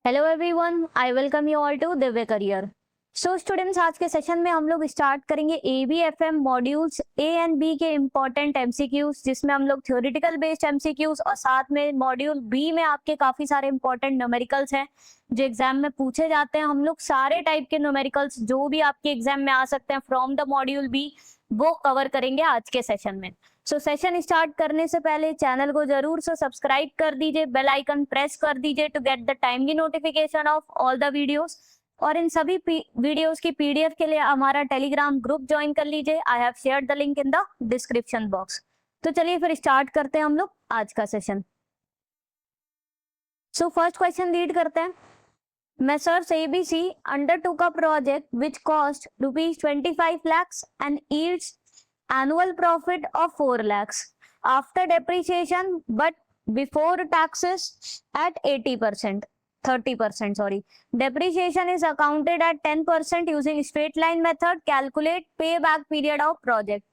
Hello everyone, I welcome you all to Divya career. So students, आज के session में हम लोग स्टार्ट करेंगे ABFM modules A and B के इम्पोर्टेंट एमसीक्यूज, जिसमें हम लोग थ्योरेटिकल बेस्ड एमसीक्यूज और साथ में मॉड्यूल बी में आपके काफी सारे इंपॉर्टेंट न्यूमेरिकल्स हैं जो एग्जाम में पूछे जाते हैं। हम लोग सारे टाइप के न्यूमेरिकल्स जो भी आपके एग्जाम में आ सकते हैं फ्रॉम द मॉड्यूल बी, वो कवर करेंगे आज के सेशन में। सेशन स्टार्ट करने से पहले चैनल को जरूर से सब्सक्राइब कर दीजिए, बेल आइकन प्रेस कर दीजिए to get the timely notification of all the videos. और इन सभी वीडियोस की PDF के लिए हमारा टेलीग्राम ग्रुप ज्वाइन कर लीजिए। आई have shared the link in the description box. तो चलिए फिर स्टार्ट करते हैं हम लोग आज का सेशन। फर्स्ट क्वेश्चन रीड करते हैं। Messrs ABC undertook a project which cost rupees 25 lakhs and yields annual profit of 4 lakhs after depreciation but before taxes at 30%. Sorry. Depreciation is accounted at 10% using straight line method. Calculate payback period of project.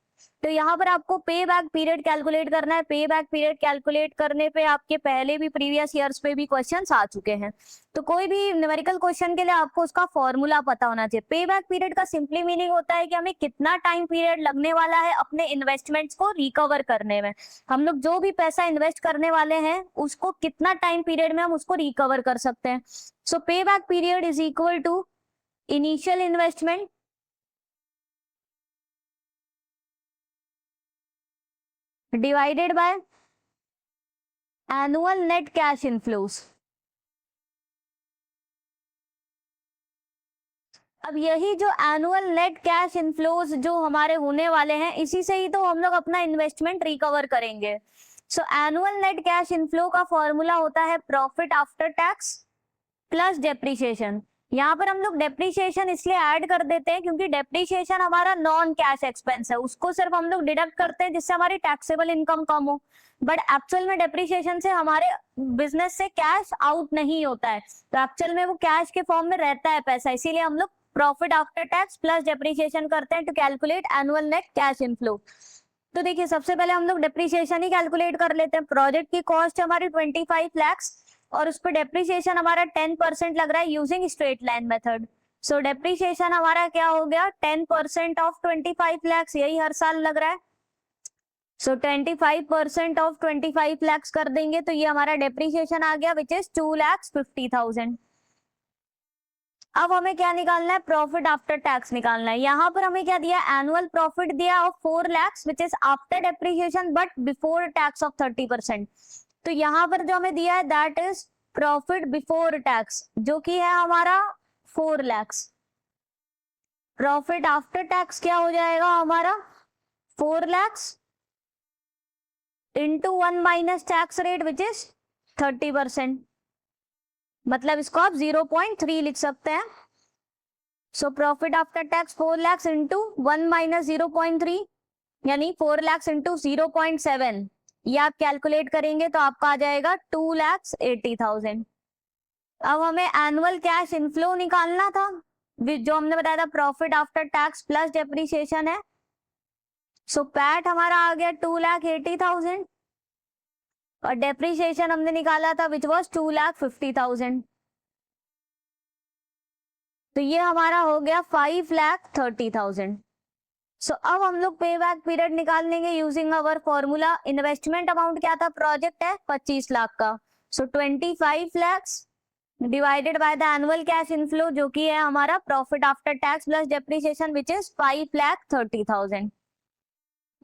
तो यहाँ पर आपको पे back period calculate करना है। पे back period calculate करने पे आपके पहले भी प्रीवियस ईयर्स पे भी क्वेश्चंस आ चुके हैं, तो कोई भी न्यूमेरिकल क्वेश्चन के लिए आपको उसका फॉर्मूला पता होना चाहिए। पे बैक पीरियड का सिंपली मीनिंग होता है कि हमें कितना टाइम पीरियड लगने वाला है अपने इन्वेस्टमेंट्स को रिकवर करने में। हम लोग जो भी पैसा इन्वेस्ट करने वाले हैं उसको कितना टाइम पीरियड में हम उसको रिकवर कर सकते हैं। So payback period is equal to initial investment divided by annual net cash inflows. अब यही जो एनुअल नेट कैश इनफ्लोज जो हमारे होने वाले हैं, इसी से ही तो हम लोग अपना इन्वेस्टमेंट रिकवर करेंगे। सो एनुअल नेट कैश इनफ्लो का फॉर्मूला होता है profit after tax plus depreciation. यहाँ पर हम लोग डेप्रिसिएशन इसलिए ऐड कर देते हैं क्योंकि डेप्रिसिएशन हमारा नॉन कैश एक्सपेंस है, उसको सिर्फ हम लोग डिडक्ट करते हैं जिससे हमारी टैक्सेबल इनकम कम हो। बट एक्चुअल में डेप्रिसिएशन से हमारे बिजनेस से कैश आउट नहीं होता है, तो एक्चुअल में वो कैश के फॉर्म में रहता है पैसा, इसीलिए हम लोग profit after tax plus depreciation करते हैं to calculate annual net cash inflow. तो देखिए, सबसे पहले हम लोग डेप्रिसिएशन ही कैलकुलेट कर लेते हैं। प्रोजेक्ट की कॉस्ट हमारी 25 lakhs और उस पर डेप्रिसिएशन हमारा 10% लग रहा है यूजिंग स्ट्रेट लाइन मेथड। सो डेप्रिसिएशन हमारा क्या हो गया, 10% ऑफ 25 lakhs, यही हर साल लग रहा है। सो 25% ऑफ 25 lakhs कर देंगे तो ये हमारा डेप्रिसिएशन आ गया विच इज 2,50,000। अब हमें क्या निकालना है, प्रॉफिट आफ्टर टैक्स निकालना है। यहाँ पर हमें क्या दिया, एनुअल प्रॉफिट दिया of 4 lakhs which is after depreciation but before tax of 30%। तो यहाँ पर जो हमें दिया है that is profit before tax, जो कि है हमारा 4 lakhs। प्रॉफिट आफ्टर टैक्स क्या हो जाएगा हमारा, 4 lakhs into 1 minus tax rate which is 30%, मतलब इसको आप 0.3 लिख सकते हैं। So profit after tax 4 lakhs into 1 minus 0.3 यानी 4 lakhs इंटू 0.7, ये आप कैलकुलेट करेंगे तो आपका आ जाएगा 2,80,000। अब हमें एनुअल कैश इनफ्लो निकालना था, जो हमने बताया था profit after tax plus depreciation है। सो पैट हमारा आ गया 2,80,000 और डेप्रिसिएशन हमने निकाला था विच वॉज 2,50,000, तो ये हमारा हो गया 5,30,000। सो अब हम लोग पे बैक पीरियड निकाल लेंगे using our formula. Investment amount क्या था, प्रोजेक्ट है 25 लाख का, सो 25 lakhs divided by the annual cash inflow जो कि है हमारा profit after tax plus depreciation which is 5,30,000।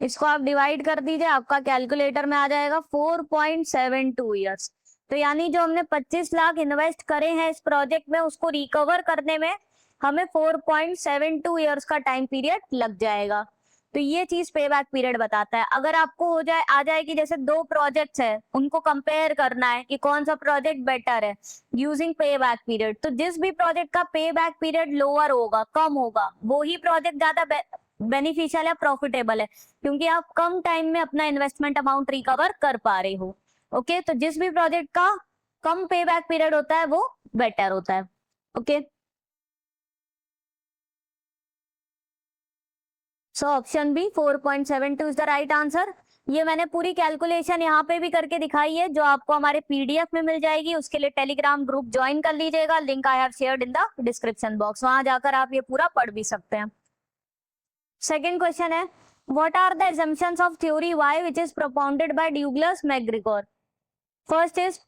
इसको आप डिवाइड कर दीजिए, आपका कैलकुलेटर में आ जाएगा 4.72 ईयर्स। तो यानी जो हमने 25 लाख इन्वेस्ट करे हैं इस प्रोजेक्ट में, उसको रिकवर करने में हमें 4.72 ईयर्स का टाइम पीरियड लग जाएगा। तो ये चीज पे बैक पीरियड बताता है। अगर आपको हो जाए आ जाए कि जैसे दो प्रोजेक्ट्स है, उनको कंपेयर करना है कि कौन सा प्रोजेक्ट बेटर है यूजिंग पे बैक पीरियड, तो जिस भी प्रोजेक्ट का पे बैक पीरियड लोअर होगा, कम होगा, वो ही प्रोजेक्ट ज्यादा बेनिफिशियल है, प्रॉफिटेबल है, क्योंकि आप कम टाइम में अपना इन्वेस्टमेंट अमाउंट रिकवर कर पा रहे हो। ओके, तो जिस भी प्रोजेक्ट का कम पे बैक पीरियड होता है वो बेटर होता है। Okay, so option B 4.72 is the right answer. ये मैंने पूरी कैलकुलेशन यहाँ पे भी करके दिखाई है, जो आपको हमारे पीडीएफ में मिल जाएगी। उसके लिए टेलीग्राम ग्रुप ज्वाइन कर लीजिएगा, link I have shared in the description box, वहां जाकर आप ये पूरा पढ़ भी सकते हैं। सेकेंड क्वेश्चन है, what are the assumptions of theory Y which is propounded by Douglas McGregor? First is,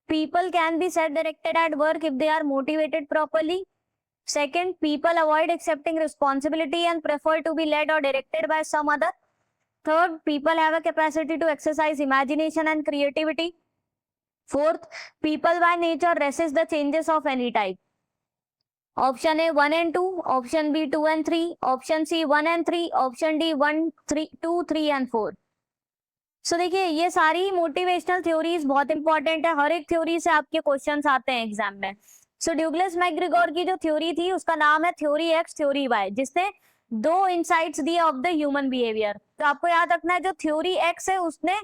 people can be self-directed at work if they are motivated properly. Second, people avoid accepting responsibility and prefer to be led or directed by some other. Third, people have a capacity to exercise imagination and creativity. Fourth, people by nature resist the changes of any type. Option A 1 and 2, option B 2 and 3, option C 1 and 3, option D 1, 3, 2, 3 and 4. सो देखिए ये सारी motivational theories बहुत important है, हर एक theory से आपके questions आते हैं एग्जाम में। सो ड्यूग्लस मैकग्रेगर की जो थ्योरी थी उसका नाम है थ्योरी एक्स थ्योरी वाई, जिसने दो इनसाइट्स दिए ऑफ द ह्यूमन बिहेवियर। तो आपको याद रखना है जो थ्योरी एक्स है उसने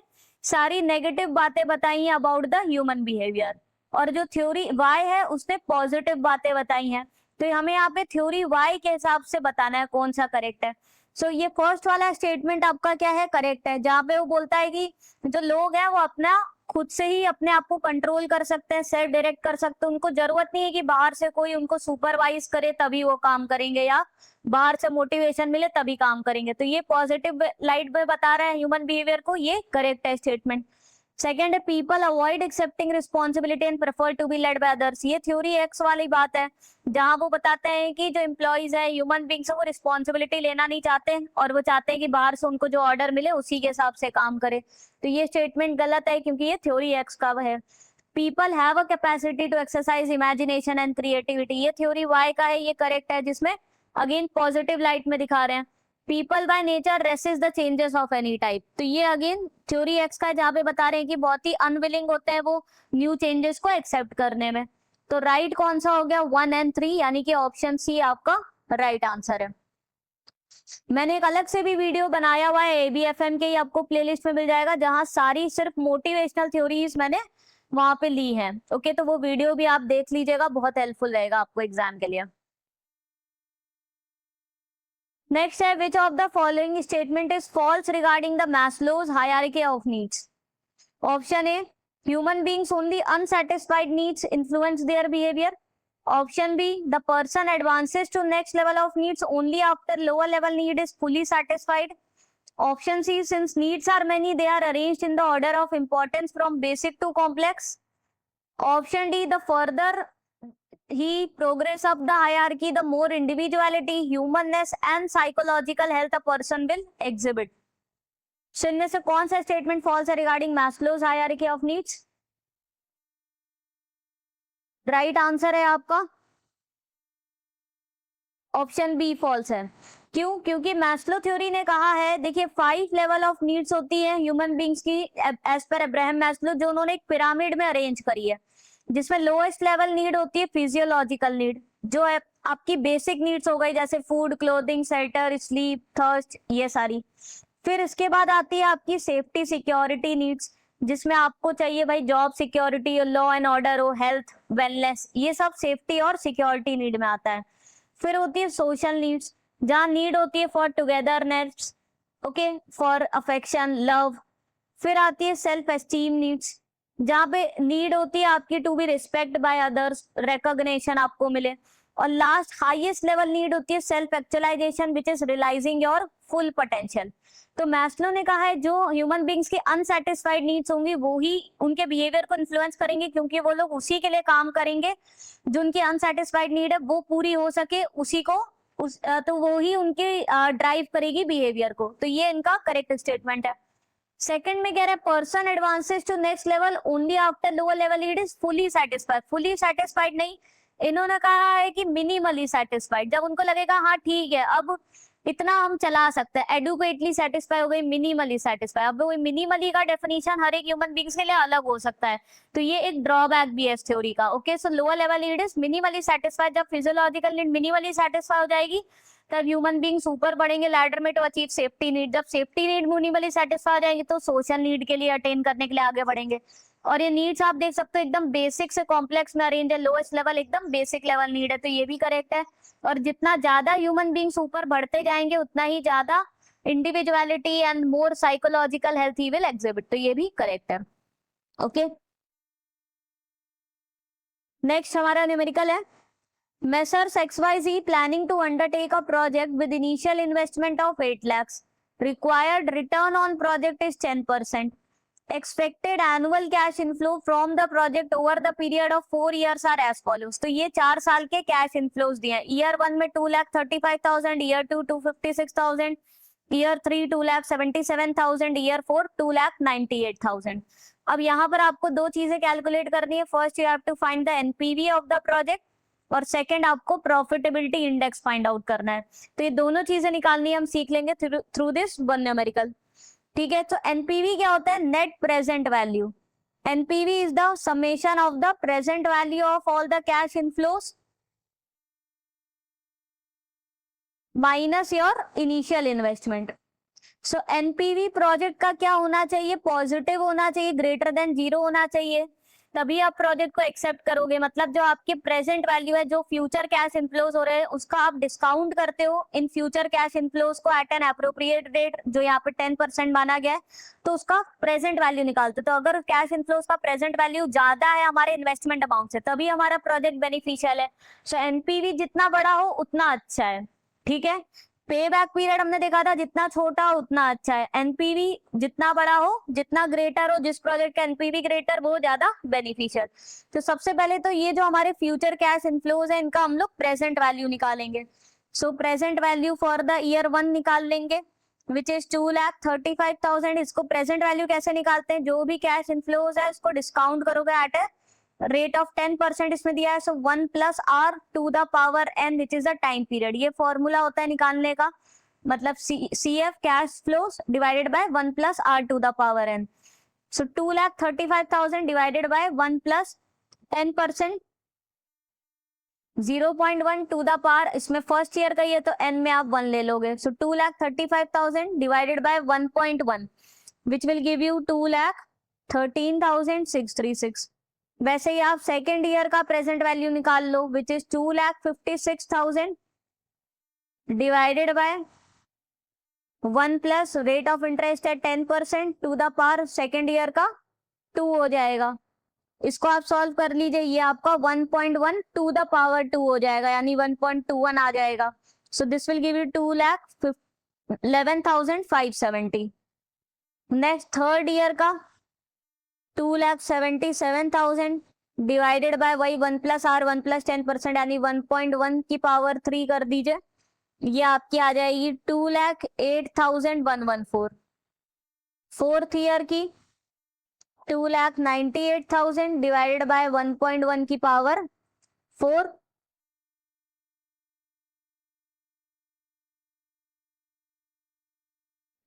सारी नेगेटिव बातें बताई हैं अबाउट द ह्यूमन बिहेवियर, और जो थ्योरी वाई है उसने पॉजिटिव बातें बताई हैं। तो हमें यहाँ पे थ्योरी वाई के हिसाब से बताना है कौन सा करेक्ट है। सो ये फर्स्ट वाला स्टेटमेंट आपका क्या है, करेक्ट है, जहाँ पे वो बोलता है कि जो लोग हैं वो अपना खुद से ही अपने आप को कंट्रोल कर सकते हैं, सेल्फ डायरेक्ट कर सकते हैं, उनको जरूरत नहीं है कि बाहर से कोई उनको सुपरवाइज करे तभी वो काम करेंगे या बाहर से मोटिवेशन मिले तभी काम करेंगे। तो ये पॉजिटिव लाइट में बता रहा है ह्यूमन बिहेवियर को, ये करेक्ट है स्टेटमेंट। सेकेंड है, people avoid accepting responsibility and prefer to be led by others. ये थ्योरी एक्स वाली बात है, जहां वो बताते हैं कि जो एम्प्लॉइज है ह्यूमन बींग्स है वो रिस्पॉन्सिबिलिटी लेना नहीं चाहते और वो चाहते हैं कि बाहर से उनको जो ऑर्डर मिले उसी के हिसाब से काम करे। तो ये स्टेटमेंट गलत है क्योंकि ये थ्योरी एक्स का है। People have a capacity to exercise imagination and creativity, ये थ्योरी वाई का है, ये करेक्ट है, जिसमें अगेन पॉजिटिव लाइट में दिखा रहे हैं। People by nature resist the changes of any type, तो ये अगेन थ्योरी एक्स का है, जहाँ पे बता रहे हैं कि बहुत ही अनविलिंग होते हैं वो न्यू चेंजेस को एक्सेप्ट करने में। तो राइट कौन सा हो गया, 1 and 3, यानी कि ऑप्शन सी आपका राइट आंसर है। मैंने एक अलग से भी वीडियो बनाया हुआ है ABFM के ही, आपको प्लेलिस्ट में मिल जाएगा, जहां सारी सिर्फ मोटिवेशनल थ्योरीज मैंने वहां पे ली है। ओके, तो वो वीडियो भी आप देख लीजिएगा, बहुत हेल्पफुल रहेगा आपको एग्जाम के लिए। नेक्स्ट है, which of the following statement is false regarding the Maslow's hierarchy of needs? Option A, human beings only unsatisfied needs influence their behavior. Option B, the person advances to next level of needs only after lower level need is fully satisfied. Option C, since needs are many, they are arranged in the order of importance from basic to complex. Option D, the further he progress up the hierarchy, the more individuality, humanness and psychological health a person will exhibit. So, इनमें से कौन सा statement false है regarding Maslow's hierarchy of needs? Right answer है आपका option B false है। क्यों? क्योंकि मैस्लो थ्योरी ने कहा है, देखिए 5 लेवल ऑफ नीड्स होती है ह्यूमन बींग्स की एज पर अब्राहम मैस्लो, जो उन्होंने एक पिरामिड में अरेंज करी है, जिसमें लोएस्ट लेवल नीड होती है फिजियोलॉजिकल नीड, जो है आपकी बेसिक नीड्स हो गई, जैसे food, clothing, shelter, sleep, thirst, ये सारी। फिर इसके बाद आती है आपकी सेफ्टी सिक्योरिटी नीड्स, जिसमें आपको चाहिए भाई job security, law and order हो, हेल्थ, वेलनेस, ये सब सेफ्टी और सिक्योरिटी नीड में आता है। फिर होती है सोशल नीड्स, जहाँ नीड होती है for togetherness, okay, for affection, love. फिर आती है सेल्फ एस्टीम नीड्स, जहाँ पे नीड होती है आपकी to be respect by others, recognition आपको मिले। और लास्ट हाईएस्ट लेवल नीड होती है self actualization, which is realizing your full potential. तो मैस्लो ने कहा है जो ह्यूमन बींग्स की अनसेटिस्फाइड नीड्स होंगी वो ही उनके बिहेवियर को इन्फ्लुएंस करेंगे, क्योंकि वो लोग उसी के लिए काम करेंगे जो उनकी अनसेटिस्फाइड नीड है वो पूरी हो सके, उसी को तो वो ही उनके ड्राइव करेगी बिहेवियर को। तो ये इनका करेक्ट स्टेटमेंट है। सेकंड में कह रहा है person advances to next level only after lower level need is fully satisfied. Fully satisfied नहीं, इन्होंने कहा है कि मिनिमली सेटिस्फाइड, जब उनको लगेगा हाँ ठीक है अब इतना हम चला सकते हैं, एडुकेटली सेटिस्फाई हो गई, मिनिमली सेटिस्फाई। अब वो मिनिमली का डेफिनेशन हर एक ह्यूमन बींग्स के लिए अलग हो सकता है, तो ये एक ड्रॉबैक भी है इस थ्योरी का। Okay, so lower level need is minimally satisfied. जब फिजियोलॉजिकल नीड मिनिमली सेटिस्फाई हो जाएगी तब ह्यूमन बींग्स ऊपर बढ़ेंगे लैडर में टू अचीव सेफ्टी नीड। जब सेफ्टी नीड मिनिमली सेटिस्फाई हो जाएगी तो सोशल नीड के लिए अटेन करने के लिए आगे बढ़ेंगे। और ये नीड्स आप देख सकते हो एकदम बेसिक से कॉम्प्लेक्स में अरेंज है, लोएस्ट लेवल एकदम बेसिक लेवल नीड है, तो ये भी करेक्ट है। और जितना ज्यादा ह्यूमन बींग्स ऊपर बढ़ते जाएंगे उतना ही ज्यादा individuality and more psychological health he will exhibit. तो ये भी करेक्ट है। ओके, नेक्स्ट हमारा न्यूमेरिकल है Messrs XYZ planning to undertake a project with initial investment of 8 lakhs. Required return on project is 10%. Expected annual cash inflow from the project over the period of 4 years are as follows. तो ये 4 साल के cash inflows दिए हैं। Year 1 में 2,35,000, year 2 256,000, year 3 2,77,000, year 4 2,98,000। अब यहाँ पर आपको दो चीजें कैलकुलेट करनी है। First you have to find the NPV of the project और सेकंड आपको प्रॉफिटेबिलिटी इंडेक्स फाइंड आउट करना है। तो ये दोनों चीजें निकालनी है, हम सीख लेंगे थ्रू दिस वन न्यूमेरिकल। ठीक है, तो एनपीवी क्या होता है? Net present value. NPV is the summation of the present value of all the cash inflows minus your initial investment. So NPV project का क्या होना चाहिए? पॉजिटिव होना चाहिए, ग्रेटर देन 0 होना चाहिए, तभी आप प्रोजेक्ट को एक्सेप्ट करोगे। मतलब जो आपके प्रेजेंट वैल्यू है, जो फ्यूचर कैश इनफ्लोज हो रहे हैं, उसका आप डिस्काउंट करते हो इन फ्यूचर कैश इनफ्लोज को एट एन एप्रोप्रिएट रेट, जो यहाँ पे 10% माना गया है, तो उसका प्रेजेंट वैल्यू निकालते। तो अगर कैश इनफ्लोज का प्रेजेंट वैल्यू ज्यादा है हमारे इन्वेस्टमेंट अमाउंट से, तभी हमारा प्रोजेक्ट बेनिफिशियल है। सो एनपीवी जितना बड़ा हो उतना अच्छा है। ठीक है, पे बैक पीरियड हमने देखा था, जितना छोटा हो उतना अच्छा है। एनपीवी जितना बड़ा हो, जितना ग्रेटर हो, जिस प्रोजेक्ट का एनपीवी ग्रेटर वो ज्यादा बेनिफिशियल। तो सबसे पहले तो ये जो हमारे फ्यूचर कैश इनफ्लोज है, इनका हम लोग प्रेजेंट वैल्यू निकालेंगे। सो present value for the year 1 निकाल लेंगे, विच इज 2,35,000। इसको प्रेजेंट वैल्यू कैसे निकालते हैं? जो भी कैश इनफ्लोज है उसको डिस्काउंट करोगे एट ए रेट ऑफ 10%, इसमें दिया है। So 1 plus r to the power n, which is the time period. ये फॉर्मूला होता है निकालने का, मतलब CF cash flows divided by 1 plus r to the power n. So 2,35,000 divided by 1 plus 10%, 0.1 to the power, इसमें first year का ही है तो n में आप 1 ले लोगे। So 2,35,000 divided by 1.1, which will give you 2,13,636। वैसे ही आप सेकेंड ईयर का प्रेजेंट वैल्यू निकाल लो, which is 2,56,000 divided by 1 plus rate of interest है 10% to the power second year का 2 हो जाएगा। इसको आप सॉल्व कर लीजिए, ये आपका 1.1 टू द पावर 2 हो जाएगा, यानी 1.21 आ जाएगा। So this will give you 2,11,570। Next third year का 2,77,000 डिवाइडेड बाय वही 1 प्लस आर 1 प्लस 10%, यानी 1.1 की पावर 3 कर दीजिए, ये आपकी आ जाएगी 2,08,114। फोर्थ ईयर की 2,98,000 डिवाइडेड बाय 1.1 की पावर 4,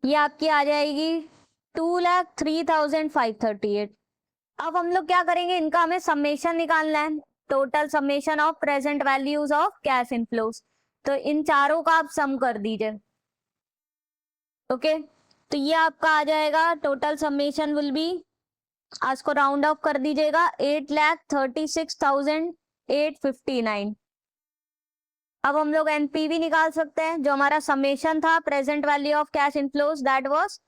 ये आपकी आ जाएगी 2,03,538। अब हम लोग क्या करेंगे, इनका हमें समेशन निकालना है, total summation of present values of cash inflows. तो इन चारों का आप सम कर दीजिए। ओके, तो ये आपका आ जाएगा, टोटल समेशन विल बी, आज को राउंड ऑफ कर दीजिएगा, 8,36,859। अब हम लोग एनपीवी निकाल सकते हैं। जो हमारा समेशन था present value of cash inflows, that was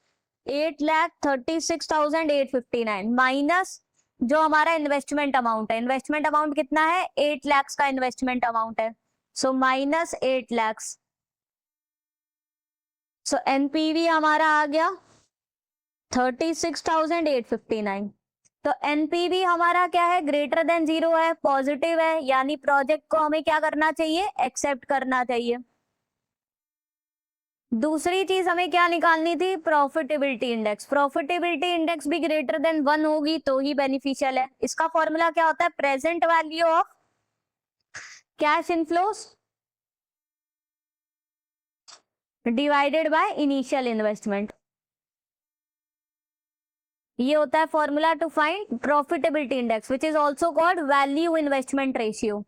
8,36,859 minus जो हमारा इन्वेस्टमेंट अमाउंट है। इन्वेस्टमेंट अमाउंट कितना है? 8 लाख का इन्वेस्टमेंट अमाउंट है। So minus 8 lakh. So NPV हमारा आ गया 36,859। तो एनपीवी हमारा क्या है? ग्रेटर देन 0 है, पॉजिटिव है, यानी प्रोजेक्ट को हमें क्या करना चाहिए? एक्सेप्ट करना चाहिए। दूसरी चीज हमें क्या निकालनी थी? Profitability index. प्रॉफिटेबिलिटी इंडेक्स भी ग्रेटर देन 1 होगी तो ही बेनिफिशियल है। इसका फॉर्मूला क्या होता है? Present value of cash inflows divided by initial investment. ये होता है formula to find profitability index, which is also called value investment ratio.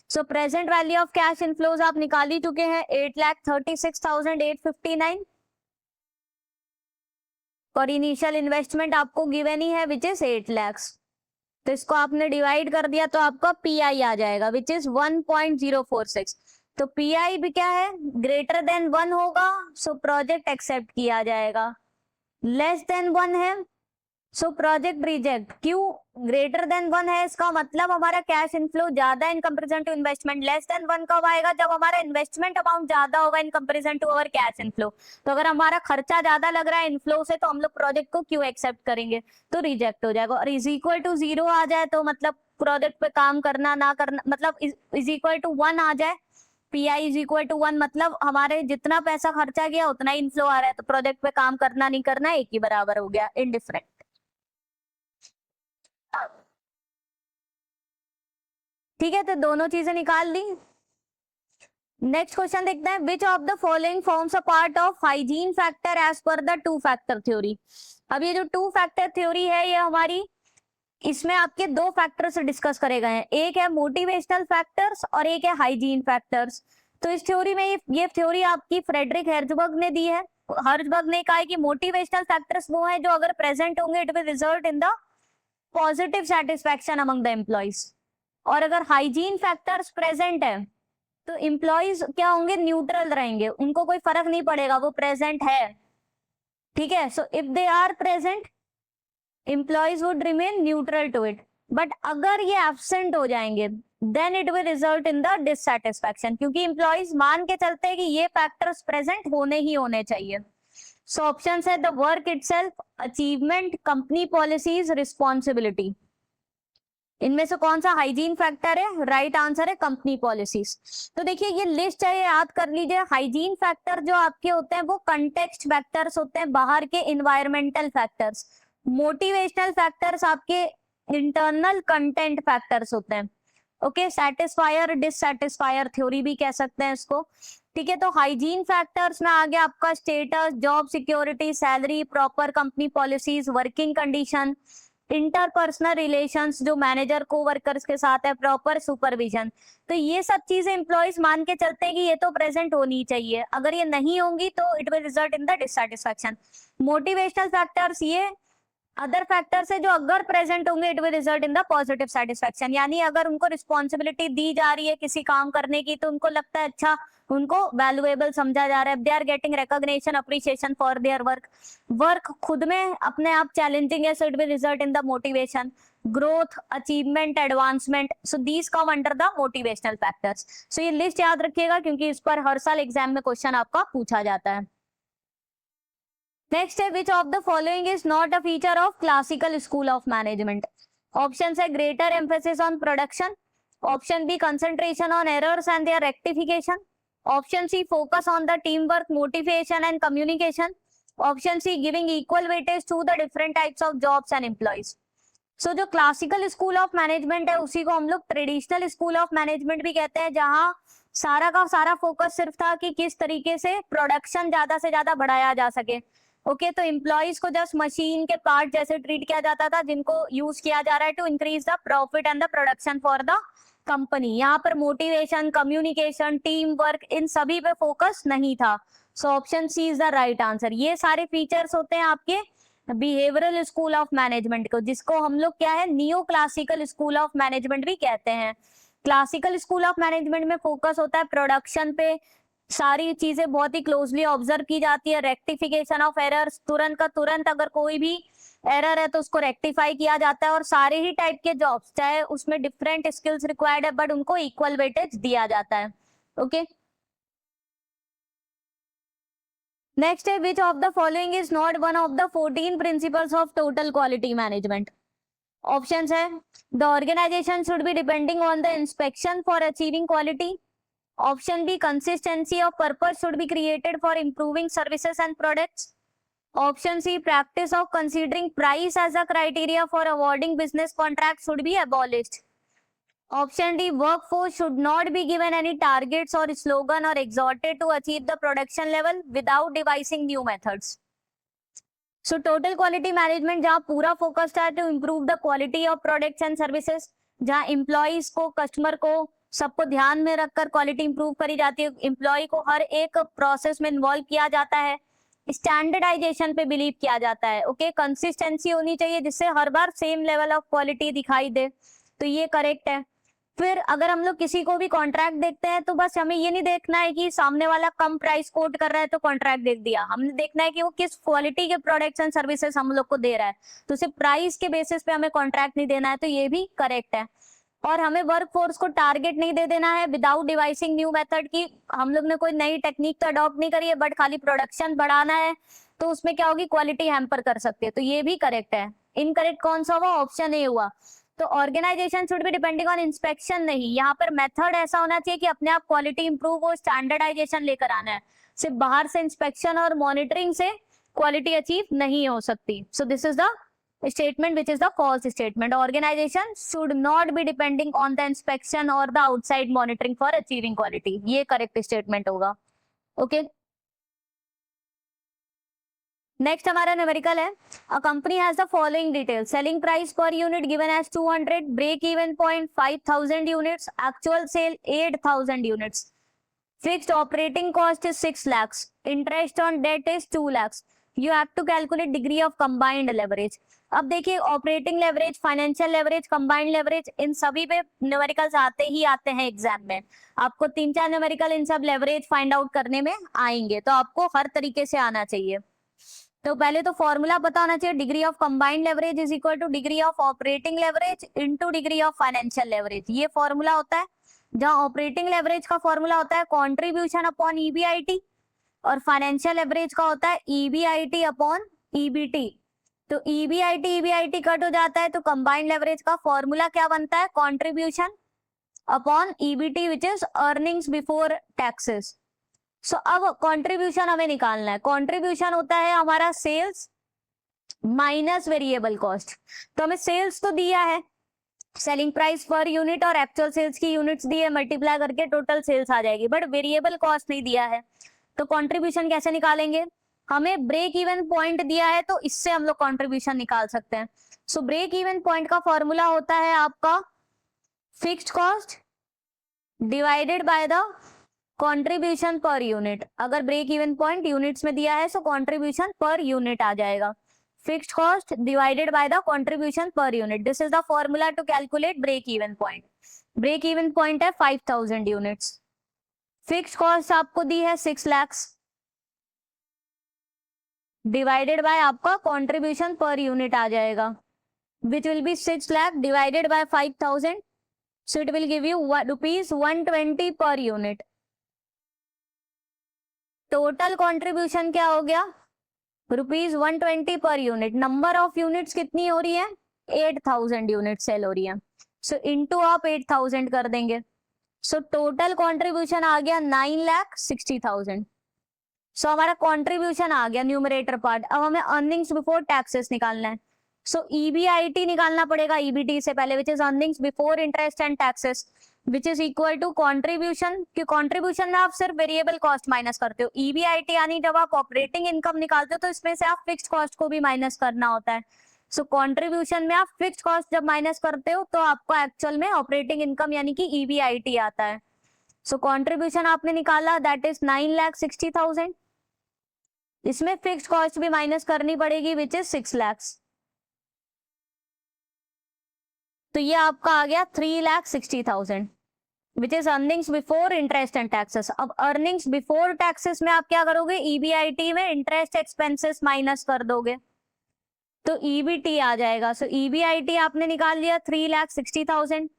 So present value of cash inflows आप निकाल ही चुके हैं, 8,36,859, और इनिशियल इन्वेस्टमेंट आपको गिवन ही है, विच इज 8 लाख। तो इसको आपने डिवाइड कर दिया तो आपका पीआई आ जाएगा, विच इज 1.046। तो पीआई भी क्या है, ग्रेटर देन 1 होगा, सो प्रोजेक्ट एक्सेप्ट किया जाएगा। लेस देन 1 है, सो प्रोजेक्ट रिजेक्ट। क्यों? ग्रेटर देन 1 है, इसका मतलब हमारा कैश इनफ्लो ज्यादा in comparison to investment. Less than 1 कब आएगा? जब हमारा इन्वेस्टमेंट अमाउंट ज्यादा होगा in comparison to our cash inflow. तो अगर हमारा खर्चा ज्यादा लग रहा है इनफ्लो से, तो हम लोग प्रोजेक्ट को क्यों एक्सेप्ट करेंगे? तो रिजेक्ट हो जाएगा। और इज इक्वल टू 0 आ जाए तो मतलब प्रोजेक्ट पे काम करना ना करना, मतलब इज इक्वल टू 1 आ जाए, पीआई इज इक्वल टू 1, मतलब हमारे जितना पैसा खर्चा गया उतना ही इनफ्लो आ रहा है, तो प्रोजेक्ट पे काम करना नहीं करना एक ही बराबर हो गया, इनडिफरेंट। ठीक है, तो दोनों चीजें निकाल ली। नेक्स्ट क्वेश्चन देखते हैं, which of the following forms a part of hygiene factor as per the 2 factor theory. अब ये जो 2 फैक्टर थ्योरी है, ये हमारी इसमें आपके 2 फैक्टर्स डिस्कस करे गए हैं, एक है मोटिवेशनल फैक्टर्स और एक है हाइजीन फैक्टर्स। तो इस थ्योरी में ये थ्योरी आपकी फ्रेडरिक हेर्ज़बर्ग ने दी है। हेर्ज़बर्ग ने कहा है कि मोटिवेशनल फैक्टर्स वो है जो अगर प्रेजेंट होंगे it will result in the positive satisfaction among the employees, और अगर हाइजीन फैक्टर्स प्रेजेंट है तो एम्प्लॉइज क्या होंगे? न्यूट्रल रहेंगे, उनको कोई फर्क नहीं पड़ेगा, वो प्रेजेंट है। ठीक है, so if they are present employees would remain neutral to it, but अगर ये एब्सेंट हो जाएंगे then it will result in the dissatisfaction, क्योंकि एम्प्लॉइज मान के चलते हैं कि ये फैक्टर्स प्रेजेंट होने ही होने चाहिए। सो ऑप्शन है the work itself, achievement, company policies, responsibility. इनमें से कौन सा हाइजीन फैक्टर है? राइट आंसर है कंपनी पॉलिसीज। तो देखिए ये लिस्ट है, याद कर लीजिए। हाइजीन फैक्टर जो आपके होते हैं वो कंटेक्स्ट फैक्टर्स होते हैं, बाहर के इन्वायरमेंटल फैक्टर्स। मोटिवेशनल फैक्टर्स आपके इंटरनल कंटेंट फैक्टर्स होते हैं। ओके, सेटिस्फायर डिससेटिस्फायर थ्योरी भी कह सकते हैं इसको। ठीक है, तो हाइजीन फैक्टर्स में आ गया आपका status, job security, salary, proper company policies, working condition, interpersonal relations जो मैनेजर को वर्कर्स के साथ है, प्रॉपर सुपरविजन। तो ये सब चीजें एम्प्लॉइज मान के चलते हैं कि ये तो प्रेजेंट होनी चाहिए, अगर ये नहीं होंगी तो it will result in the dissatisfaction. Motivational factors ये अदर फैक्टर्स है जो अगर प्रेजेंट होंगे it will result in the positive satisfaction, यानी अगर उनको रिस्पॉन्सिबिलिटी दी जा रही है किसी काम करने की तो उनको लगता है अच्छा, उनको वैल्यूएबल समझा जा रहा है, they are getting recognition, appreciation for their work. Work खुद में अपने आप चैलेंजिंग है, so it will result in the motivation, growth, achievement, advancement, so these come under the motivational factors. So ये लिस्ट याद रखिएगा क्योंकि इस पर हर साल एग्जाम में क्वेश्चन आपका पूछा जाता है। नेक्स्ट है, which of the following is not a feature of classical school of management. Option है greater emphasis on production, option B concentration on errors and their rectification, option C focus on the team work, motivation and communication, option C giving equal weightage to the different types of jobs and employees. So जो classical school of management है उसी को हम लोग traditional school of management भी कहते हैं, जहां सारा का सारा फोकस सिर्फ था कि किस तरीके से प्रोडक्शन ज्यादा से ज्यादा बढ़ाया जा सके। ओके, तो एम्प्लॉइज को जस्ट मशीन के पार्ट जैसे ट्रीट किया जाता था जिनको यूज किया जा रहा है to increase the profit and the production for the company. यहाँ पर मोटिवेशन, कम्युनिकेशन, टीम वर्क, इन सभी पे फोकस नहीं था। So option C is the right answer. ये सारे फीचर्स होते हैं आपके बिहेवियरल स्कूल ऑफ मैनेजमेंट को, जिसको हम लोग क्या है neo classical school of management भी कहते हैं। क्लासिकल स्कूल ऑफ मैनेजमेंट में फोकस होता है प्रोडक्शन पे, सारी चीजें बहुत ही क्लोजली ऑब्जर्व की जाती है, रेक्टिफिकेशन ऑफ एरर्स, तुरंत का तुरंत अगर कोई भी एरर है तो उसको रेक्टिफाई किया जाता है, और सारे ही टाइप के जॉब्स चाहे उसमें डिफरेंट स्किल्स रिक्वायर्ड है बट उनको इक्वल वेटेज दिया जाता है। ओके, नेक्स्ट है, which of the following is not one of the 14 principles of total quality management. Options है the organisation should be depending on the inspection for achieving quality, option B consistency of purpose should be created for improving services and products, option C practice of considering price as a criteria for awarding business contract should be abolished, option D workforce should not be given any targets or slogan or exhorted to achieve the production level without devising new methods। So total quality management जहां पूरा focus था to improve the quality of products and services, जहां employees को, customer को, सबको ध्यान में रखकर क्वालिटी इंप्रूव करी जाती है, एम्प्लॉय को हर एक प्रोसेस में इन्वॉल्व किया जाता है, स्टैंडर्डाइजेशन पे बिलीव किया जाता है। ओके, कंसिस्टेंसी होनी चाहिए जिससे हर बार सेम लेवल ऑफ क्वालिटी दिखाई दे, तो ये करेक्ट है। फिर अगर हम लोग किसी को भी कॉन्ट्रैक्ट देखते हैं तो बस हमें ये नहीं देखना है कि सामने वाला कम प्राइस कोट कर रहा है तो कॉन्ट्रैक्ट देख दिया, हमने देखना है कि वो किस क्वालिटी के प्रोडक्ट्स एंड सर्विसेज हम लोग को दे रहा है, तो सिर्फ प्राइस के बेसिस पे हमें कॉन्ट्रैक्ट नहीं देना है, तो ये भी करेक्ट है। और हमें वर्क फोर्स को टारगेट नहीं दे देना है विदाउट डिवाइसिंग न्यू मेथड की, हम लोग ने कोई नई टेक्निक तो अडॉप्ट नहीं करी है बट खाली प्रोडक्शन बढ़ाना है, तो उसमें क्या होगी, क्वालिटी हैम्पर कर सकती है, तो ये भी करेक्ट है। इनकरेक्ट कौन सा हुआ, ऑप्शन ए हुआ। तो organization should be depending on inspection नहीं, यहाँ पर मेथड ऐसा होना चाहिए कि अपने आप क्वालिटी इंप्रूव हो, स्टैंडर्डाइजेशन लेकर आना है, सिर्फ बाहर से इंस्पेक्शन और मॉनिटरिंग से क्वालिटी अचीव नहीं हो सकती। सो this is the statement which is the false statement. Organization should not be depending on the inspection or the outside monitoring for achieving quality. ये correct statement होगा। Okay. नेक्स्ट हमारा numerical है, a company has the following detail, selling price per unit given as 200, break even point 5000 units, actual sale 8000 units, fixed operating cost is 6 lakhs, interest on debt is 2 lakhs, you have to calculate degree of combined leverage. अब देखिए operating leverage, financial leverage, combined leverage, इन सभी पे numericals आते ही आते हैं exam में, आपको 3-4 न्यूमेरिकल इन सब लेवरेज फाइंड आउट करने में आएंगे, तो आपको हर तरीके से आना चाहिए। तो पहले तो फॉर्मूला पता होना चाहिए, degree of combined leverage is equal two degree of operating leverage into degree of financial leverage, ये फॉर्मूला होता है। जहां ऑपरेटिंग लेवरेज का फॉर्मूला होता है कंट्रीब्यूशन अपॉन ईबीआईटी और फाइनेंशियल लेवरेज का होता है ईबीआईटी अपॉन ईबीटी। तो ईबीआईटी कट हो जाता है, तो कंबाइंड लेवरेज का फॉर्मूला क्या बनता है, contribution upon EBT which is earnings before taxes. So अब कंट्रीब्यूशन हमें निकालना है, कंट्रीब्यूशन होता है हमारा सेल्स माइनस वेरिएबल कॉस्ट। तो हमें सेल्स तो दिया है, सेलिंग प्राइस पर यूनिट और एक्चुअल सेल्स की यूनिट्स दी है, मल्टीप्लाई करके टोटल सेल्स आ जाएगी, बट वेरिएबल कॉस्ट नहीं दिया है, तो कंट्रीब्यूशन कैसे निकालेंगे, हमें ब्रेक इवन पॉइंट दिया है तो इससे हम लोग कंट्रीब्यूशन निकाल सकते हैं। सो ब्रेक इवन पॉइंट का फॉर्मूला होता है आपका fixed cost divided by the contribution per unit. अगर ब्रेक इवन पॉइंट यूनिट्स में दिया है तो कंट्रीब्यूशन पर यूनिट आ जाएगा, fixed cost divided by the contribution per unit, this is the formula to calculate break even point. Break even point है 5000 units, fixed cost आपको दी है 6 lakhs डिवाइडेड बाय आपका कंट्रीब्यूशन पर यूनिट आ जाएगा, which will B 6 lakh divided by 5000, so it will give you ₹120 per unit. Total contribution क्या हो गया, ₹120 per unit. Number of units कितनी हो रही है, 8000 यूनिट सेल हो रही है, सो इनटू आप 8000 कर देंगे, सो टोटल कंट्रीब्यूशन आ गया 9,60,000। सो हमारा कंट्रीब्यूशन आ गया न्यूमरेटर पार्ट। अब हमें अर्निंग्स बिफोर टैक्सेस निकालना है, सो ईबीआईटी निकालना पड़ेगा ईबीटी से पहले, which is earnings before interest and taxes, which is equal to contribution, कि कंट्रीब्यूशन में आप सिर्फ वेरिएबल कॉस्ट माइनस करते हो, ईबीआईटी यानी जब आप ऑपरेटिंग इनकम निकालते हो तो इसमें से आप फिक्स्ड कॉस्ट को भी माइनस करना होता है। सो कंट्रीब्यूशन में आप फिक्स्ड कॉस्ट जब माइनस करते हो तो आपको एक्चुअल में ऑपरेटिंग इनकम यानी कि ईबीआईटी आता है। सो कंट्रीब्यूशन आपने निकाला, दैट इज 9,60,000, इसमें फिक्स्ड कॉस्ट भी माइनस करनी पड़ेगी विच इज 6 lakhs, तो ये आपका आ गया 3,60,000 विच is earnings before interest and taxes. अब अर्निंग्स बिफोर टैक्सेस में आप क्या करोगे, ईबीआईटी में इंटरेस्ट एक्सपेंसेस माइनस कर दोगे तो ईबीटी आ जाएगा। सो ईबीआईटी आपने निकाल लिया 3,60,000,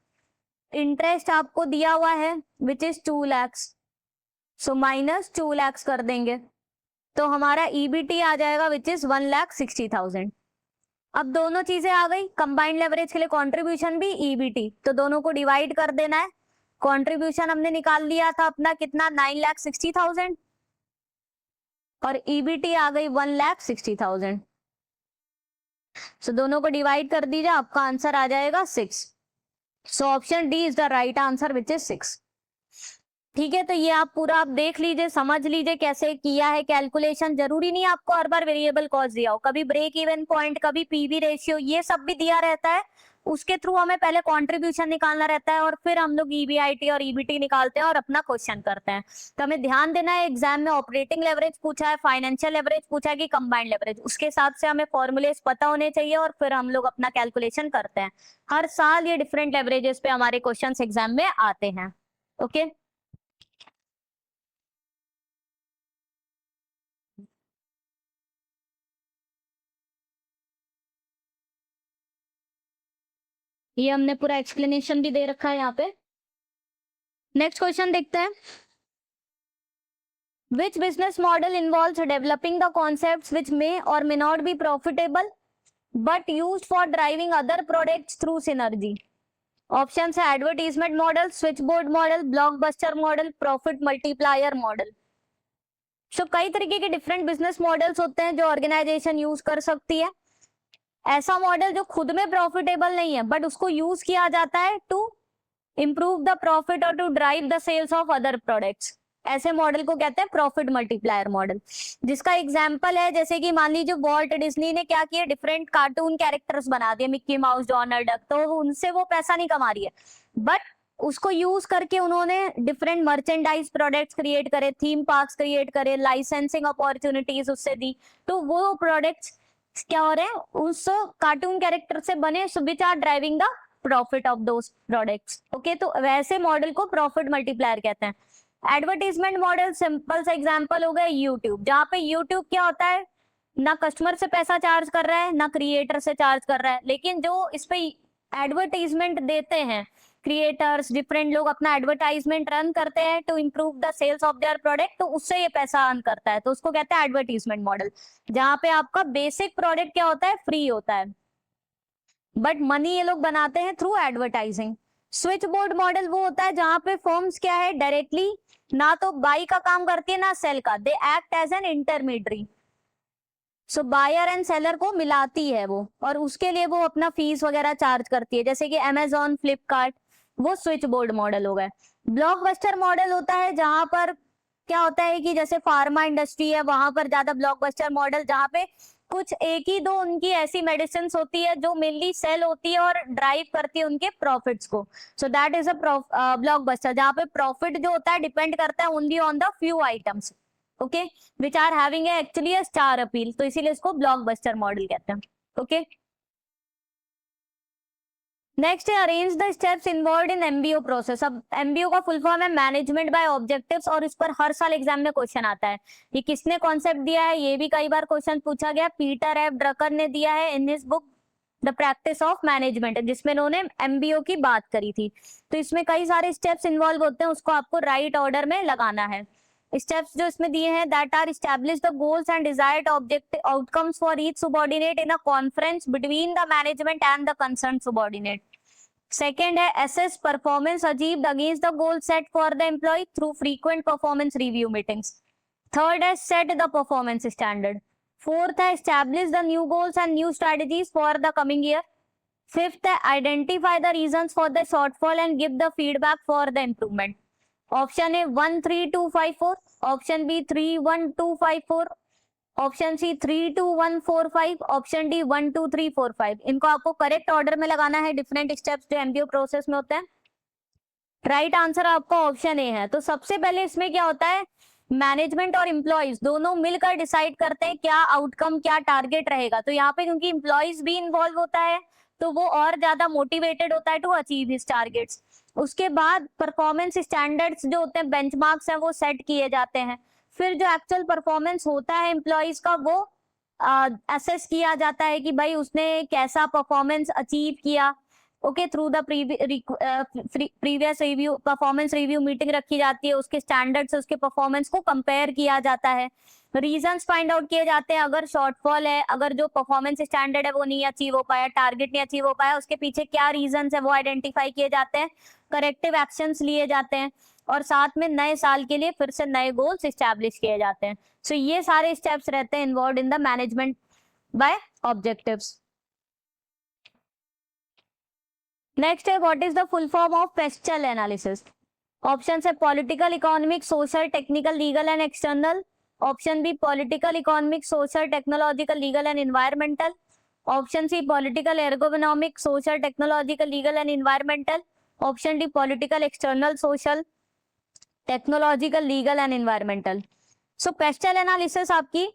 इंटरेस्ट आपको दिया हुआ है which is 2 lakhs, so minus 2 lakhs कर देंगे तो हमारा ईबीटी आ जाएगा विच इज 1,60,000। अब दोनों चीजें आ गई, कंबाइंड लेवरेज के लिए कंट्रीब्यूशन भी ईबीटी, तो दोनों को डिवाइड कर देना है। कंट्रीब्यूशन हमने निकाल लिया था अपना कितना, 9,60,000 और ईबीटी आ गई 1,60,000, सो दोनों को डिवाइड कर दीजिए, आपका आंसर आ जाएगा 6। So option D is the right answer which is 6। ठीक है, तो ये आप पूरा आप देख लीजिए, समझ लीजिए कैसे किया है कैलकुलेशन। जरूरी नहीं आपको हर बार वेरिएबल कॉस्ट दिया हो, कभी ब्रेक इवन पॉइंट, कभी पीवी रेशियो, ये सब भी दिया रहता है, उसके थ्रू हमें पहले कंट्रीब्यूशन निकालना रहता है और फिर हम लोग ईबीआईटी और ईबीटी निकालते हैं और अपना क्वेश्चन करते हैं। तो हमें ध्यान देना है, एग्जाम में ऑपरेटिंग लेवरेज पूछा है, फाइनेंशियल लेवरेज पूछा है कि कंबाइंड लेवरेज, उसके हिसाब से हमें फॉर्मूलेस पता होने चाहिए और फिर हम लोग अपना कैलकुलेशन करते हैं। हर साल ये डिफरेंट लेवरेजेस पे हमारे क्वेश्चंस एग्जाम में आते हैं। ओके, ये हमने पूरा एक्सप्लेनेशन भी दे रखा है यहाँ पे। नेक्स्ट क्वेश्चन देखते हैं। Which business model involves developing the concepts which may or may not be profitable but used for driving other products through synergy? Option है advertisement model, switch board model, blockbuster model, profit multiplier model. So कई तरीके के different business models होते हैं जो organisation use कर सकती है। ऐसा मॉडल जो खुद में प्रॉफिटेबल नहीं है बट उसको यूज किया जाता है टू इंप्रूव द प्रॉफिट और to drive the sales of other products, ऐसे मॉडल को कहते हैं प्रॉफिट मल्टीप्लायर मॉडल। जिसका एग्जांपल है जैसे कि मान लीजिए वॉल्ट डिज्नी ने क्या किया, डिफरेंट कार्टून कैरेक्टर्स बना दिए, मिक्की माउस, डोनाल्ड डक, तो उनसे वो पैसा नहीं कमा रही है बट उसको यूज करके उन्होंने डिफरेंट मर्चेंडाइज प्रोडक्ट्स क्रिएट करे, थीम पार्क्स क्रिएट करे, लाइसेंसिंग अपॉर्चुनिटीज उससे दी, तो वो प्रोडक्ट्स क्या हो रहे हैं, उस कार्टून कैरेक्टर से बने, which are driving the profit of those products. Okay, तो वैसे मॉडल को प्रॉफिट मल्टीप्लायर कहते हैं। एडवर्टीजमेंट मॉडल सिंपल सा एग्जांपल हो गया यूट्यूब, जहां पे यूट्यूब क्या होता है, ना कस्टमर से पैसा चार्ज कर रहा है ना क्रिएटर से चार्ज कर रहा है, लेकिन जो इस पे एडवर्टाइजमेंट देते हैं क्रिएटर्स, डिफरेंट लोग अपना एडवर्टाइजमेंट रन करते हैं to improve the sales of their product, तो उससे ये पैसा अर्न करता है, तो उसको कहते हैं एडवर्टीजमेंट मॉडल, जहां पे आपका बेसिक प्रोडक्ट क्या होता है, फ्री होता है बट मनी ये लोग बनाते हैं through advertising. Switch board model वो होता है जहां पे फर्म्स क्या है, डायरेक्टली ना तो बाई का काम करती है ना सेल का, they act as an intermediary, so buyer and seller को मिलाती है वो, और उसके लिए वो अपना फीस वगैरह चार्ज करती है, जैसे कि अमेजोन, फ्लिपकार्ट, वो स्विच बोर्ड मॉडल हो गए। ब्लॉकबस्टर मॉडल होता है जहां पर क्या होता है कि जैसे फार्मा इंडस्ट्री है वहां पर ज्यादा ब्लॉकबस्टर मॉडल, जहां पे कुछ एक ही दो उनकी ऐसी मेडिसिन होती है जो मेनली सेल होती है और ड्राइव करती है उनके प्रॉफिट्स को, so that is a blockbuster, जहां पे प्रॉफिट जो होता है डिपेंड करता है only on the few items, okay, which are having actually a star appeal, तो इसीलिए इसको ब्लॉकबस्टर मॉडल कहते हैं। ओके, नेक्स्ट है arrange the steps involve in MBO process. अब एमबीओ का फुल फॉर्म है मैनेजमेंट बाय ऑब्जेक्टिव्स, और इस पर हर साल एग्जाम में क्वेश्चन आता है। ये किसने कॉन्सेप्ट दिया है, ये भी कई बार क्वेश्चन पूछा गया, पीटर एफ ड्रकर ने दिया है in his book the practice of management, जिसमें उन्होंने एमबीओ की बात करी थी। तो इसमें कई सारे स्टेप्स इन्वॉल्व होते हैं, उसको आपको राइट ऑर्डर में लगाना है। स्टेप्स जो इसमें दिए हैं, that are establish the goals and desired objective outcomes for each subordinate in a conference between the management and the concern subordinate. Second है assess performance achieved against the goal set for the employee through frequent performance review meetings. Third है set the performance standard. Fourth है establish the new goals and new strategies for the coming year. Fifth है identify the reasons for the shortfall and give the feedback for the improvement. Option है 1 3 2 5 4, option B 3 1 2 5 4, option C 3 2 1 4 5, option D 1 2 3 4 5। इनको आपको correct order में लगाना है, different steps जो MBO process में होते हैं। राइट आंसर आपका ऑप्शन ए है। तो सबसे पहले इसमें क्या होता है, मैनेजमेंट और एम्प्लॉयज दोनों मिलकर डिसाइड करते हैं क्या आउटकम, क्या टारगेट रहेगा। तो यहाँ पे क्योंकि एम्प्लॉयज भी इन्वॉल्व होता है तो वो और ज्यादा मोटिवेटेड होता है टू अचीव हिज टारगेट्स। उसके बाद परफॉर्मेंस स्टैंडर्ड्स जो होते हैं, बेंचमार्क्स हैं, वो सेट किए जाते हैं। फिर जो एक्चुअल परफॉर्मेंस होता है एम्प्लॉयज का, वो असेस किया जाता है कि भाई उसने कैसा परफॉर्मेंस अचीव किया। Okay, through the previous review, performance review meeting रखी जाती है, उसके स्टैंडर्ड से उसके परफॉर्मेंस को कंपेयर किया जाता है, रीजंस फाइंड आउट किए जाते हैं, अगर शॉर्टफॉल है, अगर जो परफॉर्मेंस स्टैंडर्ड है वो नहीं अचीव हो पाया, टारगेट नहीं अचीव हो पाया, उसके पीछे क्या रीजंस है वो आइडेंटिफाई किए जाते हैं, करेक्टिव एक्शंस लिए जाते हैं, और साथ में नए साल के लिए फिर से नए गोल्स एस्टैब्लिश किए जाते हैं। सो ये सारे स्टेप्स रहते हैं involve in the management by objectives. Next है what is the full form of PESTLE analysis. Option है political, economic, social, technical, legal and external. Option B political, economic, social, technological, legal and environmental. Option C political, ergonomic, social, technological, legal and environmental. Option D political, external, social, technological, legal and environmental. So PESTLE analysis आपकी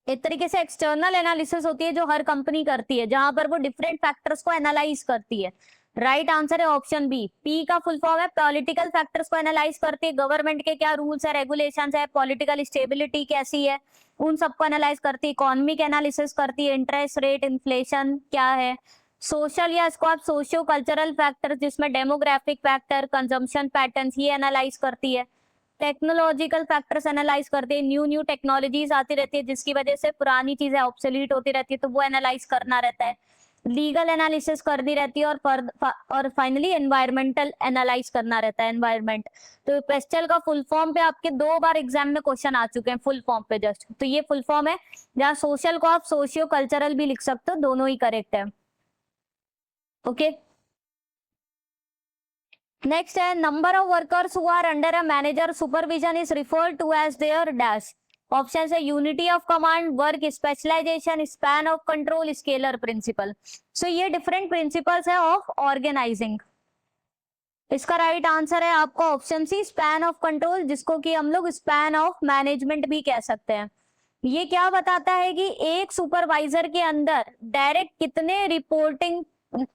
एक तरीके से external analysis होती है जो हर company करती है, जहां पर वो डिफरेंट फैक्टर्स को एनालाइज करती है। राइट आंसर है ऑप्शन बी। पी का फुल फॉर्म है पॉलिटिकल फैक्टर्स को एनालाइज करती है, गवर्नमेंट के क्या रूल्स है, रेगुलेशंस है, पॉलिटिकल स्टेबिलिटी कैसी है, उन सबको एनालाइज करती है। इकोनॉमिक एनालिसिस करती है, इंटरेस्ट रेट, इन्फ्लेशन क्या है। सोशल या इसको आप सोशियो कल्चरल फैक्टर्स, जिसमें डेमोग्राफिक फैक्टर, कंजम्पशन पैटर्न्स, ये एनालाइज करती है। टेक्नोलॉजिकल फैक्टर्स एनालाइज करते हैं, न्यू टेक्नोलॉजीज आती रहती है जिसकी वजह से पुरानी चीजें ऑब्सोलीट होती रहती है, तो वो एनालाइज करना रहता है। लीगल एनालिसिस करनी रहती है और फाइनली एनवायरमेंटल एनालाइज करना रहता है, एनवायरमेंट। तो पेस्टल का फुल फॉर्म पे आपके 2 बार एग्जाम में क्वेश्चन आ चुके हैं फुल फॉर्म पे जस्ट, तो ये फुल फॉर्म है। जहाँ सोशल को आप सोशियो कल्चरल भी लिख सकते हो, दोनों ही करेक्ट है। ओके, नेक्स्ट है number of workers who are under a manager supervision is referred to as their dash. Option है unity of command, work specialisation, span of control, scalar principle. So ये डिफरेंट प्रिंसिपल्स है of organising. इसका right answer है आपका option C span of control, जिसको कि हम लोग स्पैन ऑफ मैनेजमेंट भी कह सकते हैं। ये क्या बताता है कि एक सुपरवाइजर के अंदर डायरेक्ट कितने रिपोर्टिंग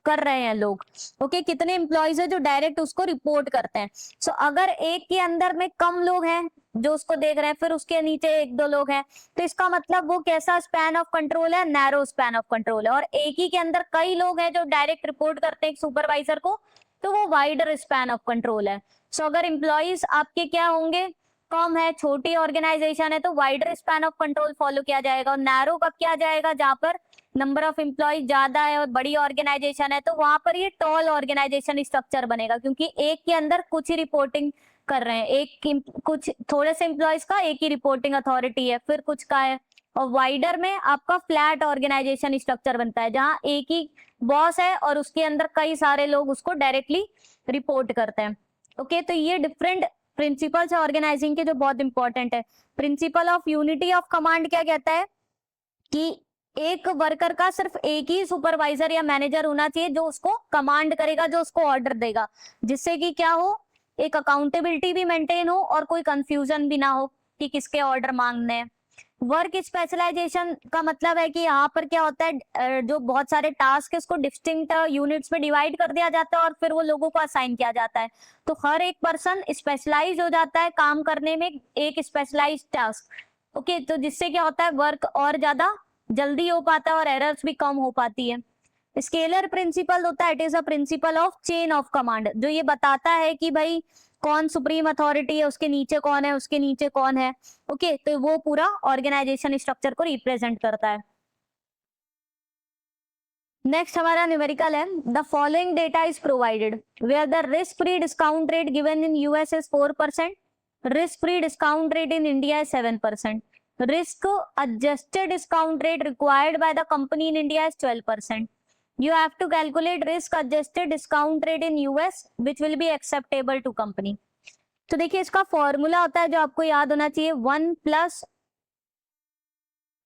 कर रहे हैं लोग। ओके, कितने एम्प्लॉइज है जो डायरेक्ट उसको रिपोर्ट करते हैं। सो अगर एक के अंदर में कम लोग हैं जो उसको देख रहे हैं, फिर उसके नीचे 1-2 लोग हैं, तो इसका मतलब वो कैसा स्पैन ऑफ कंट्रोल है, नैरो स्पैन ऑफ कंट्रोल है। और एक ही के अंदर कई लोग हैं जो डायरेक्ट रिपोर्ट करते हैं एक सुपरवाइजर को, तो वो वाइडर स्पैन ऑफ कंट्रोल है। सो अगर एम्प्लॉइज आपके क्या होंगे, कम है, छोटी ऑर्गेनाइजेशन है, तो wider span of control follow किया जाएगा। और नैरो कब किया जाएगा, जहां पर नंबर ऑफ एम्प्लॉइज ज्यादा है और बड़ी ऑर्गेनाइजेशन है, तो वहां पर ये टॉल ऑर्गेनाइजेशन स्ट्रक्चर बनेगा, क्योंकि एक के अंदर कुछ ही रिपोर्टिंग कर रहे हैं, कुछ थोड़े से एम्प्लॉइज का एक ही रिपोर्टिंग अथॉरिटी है, फिर कुछ का है। और वाइडर में आपका फ्लैट ऑर्गेनाइजेशन स्ट्रक्चर बनता है, जहां एक ही बॉस है और उसके अंदर कई सारे लोग उसको डायरेक्टली रिपोर्ट करते हैं। ओके, तो ये डिफरेंट प्रिंसिपल्स है ऑर्गेनाइजिंग के जो बहुत इंपॉर्टेंट है। Principle of unity of command क्या कहता है कि एक वर्कर का सिर्फ एक ही सुपरवाइजर या मैनेजर होना चाहिए जो उसको कमांड करेगा, जो उसको ऑर्डर देगा, जिससे कि क्या हो, एक अकाउंटेबिलिटी भी मेंटेन हो और कोई कंफ्यूजन भी ना हो कि किसके ऑर्डर मांगने हैं। वर्क स्पेशलाइजेशन का मतलब है कि यहाँ पर क्या होता है, जो बहुत सारे टास्क है उसको डिस्टिंक्ट यूनिट्स में डिवाइड कर दिया जाता है और फिर वो लोगों को असाइन किया जाता है, तो हर एक पर्सन स्पेशलाइज हो जाता है काम करने में एक स्पेशलाइज टास्क। ओके, तो जिससे क्या होता है, वर्क और ज्यादा जल्दी हो पाता है और एरर्स भी कम हो पाती है। स्केलर प्रिंसिपल होता है, it is a principle of chain of command, जो ये बताता है कि भाई कौन सुप्रीम अथॉरिटी है, उसके नीचे कौन है, उसके नीचे कौन है। ओके, तो वो पूरा ऑर्गेनाइजेशन स्ट्रक्चर को रिप्रेजेंट करता है। नेक्स्ट हमारा न्यूमेरिकल है, the following data is provided where the risk free discount rate given in US is 4%, risk free discount rate in India is 7%. Risk adjusted discount rate required by the company in India is 12%. You have to calculate risk adjusted discount rate in US which will be acceptable to company. तो देखिए इसका formula होता है जो आपको याद होना चाहिए, 1 plus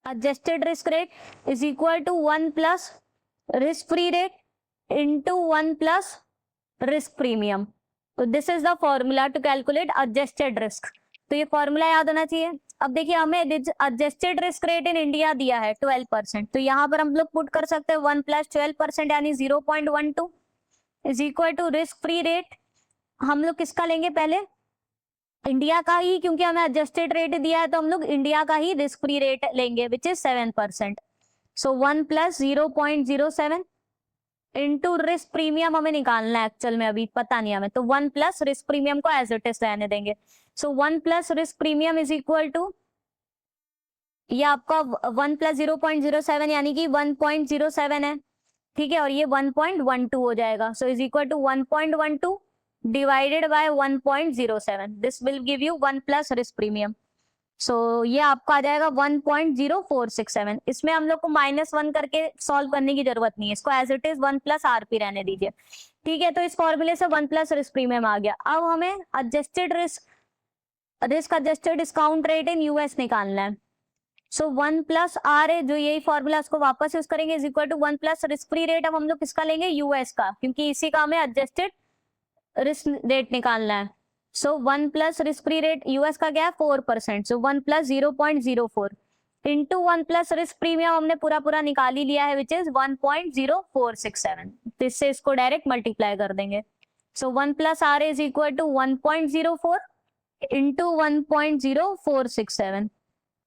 adjusted risk rate is equal to 1 plus risk free rate into 1 plus risk premium. तो this is the formula to calculate adjusted risk. तो ये फॉर्मूला याद होना चाहिए। अब देखिए हमें adjusted risk rate in India दिया है 12%, तो यहाँ पर हम लोग पुट कर सकते हैं 1 प्लस 12% यानी 0.12 is equal to risk free rate. हम लोग किसका लेंगे, पहले इंडिया का ही, क्योंकि हमें एडजस्टेड रेट दिया है तो हम लोग इंडिया का ही रिस्क फ्री रेट लेंगे which is 7%। So 1 plus 0.07 into risk premium हमें निकालना है, एक्चुअल में अभी पता नहीं हमें, तो 1 प्लस रिस्क प्रीमियम को एज इट इज रहने देंगे। So 1 plus risk premium is equal to, ये आपका 1 प्लस 0.07 यानी कि 1.07 है, ठीक है, और ये 1.12 हो जाएगा। So is equal to 1.12 divided by 1.07, this will give you 1 plus risk premium. So ये आपका आ जाएगा 1.0467। इसमें हम लोग को -1 करके सॉल्व करने की जरूरत नहीं है, इसको as it is 1 plus RP रहने दीजिए, ठीक है। तो इस फॉर्मूले से 1 प्लस रिस्क प्रीमियम आ गया। अब हमें adjusted risk adjusted discount rate in US निकालना है। सो 1 प्लस आर है, जो यही फॉर्मूला उसको वापस यूज करेंगे, is equal to 1 plus risk free rate. अब हम लोग किसका लेंगे, यूएस का, क्योंकि इसी का हमें एडजस्टेड रिस्क रेट निकालना है। So 1 plus risk free rate US का क्या है 4%, सो 1 plus 0.04 into 1 plus risk premium हमने पूरा पूरा निकाल ही लिया है, विच इज 1.0467। तो इससे इसको डायरेक्ट मल्टीप्लाई कर देंगे। So 1 plus R is equal to 1.04 into 1.0467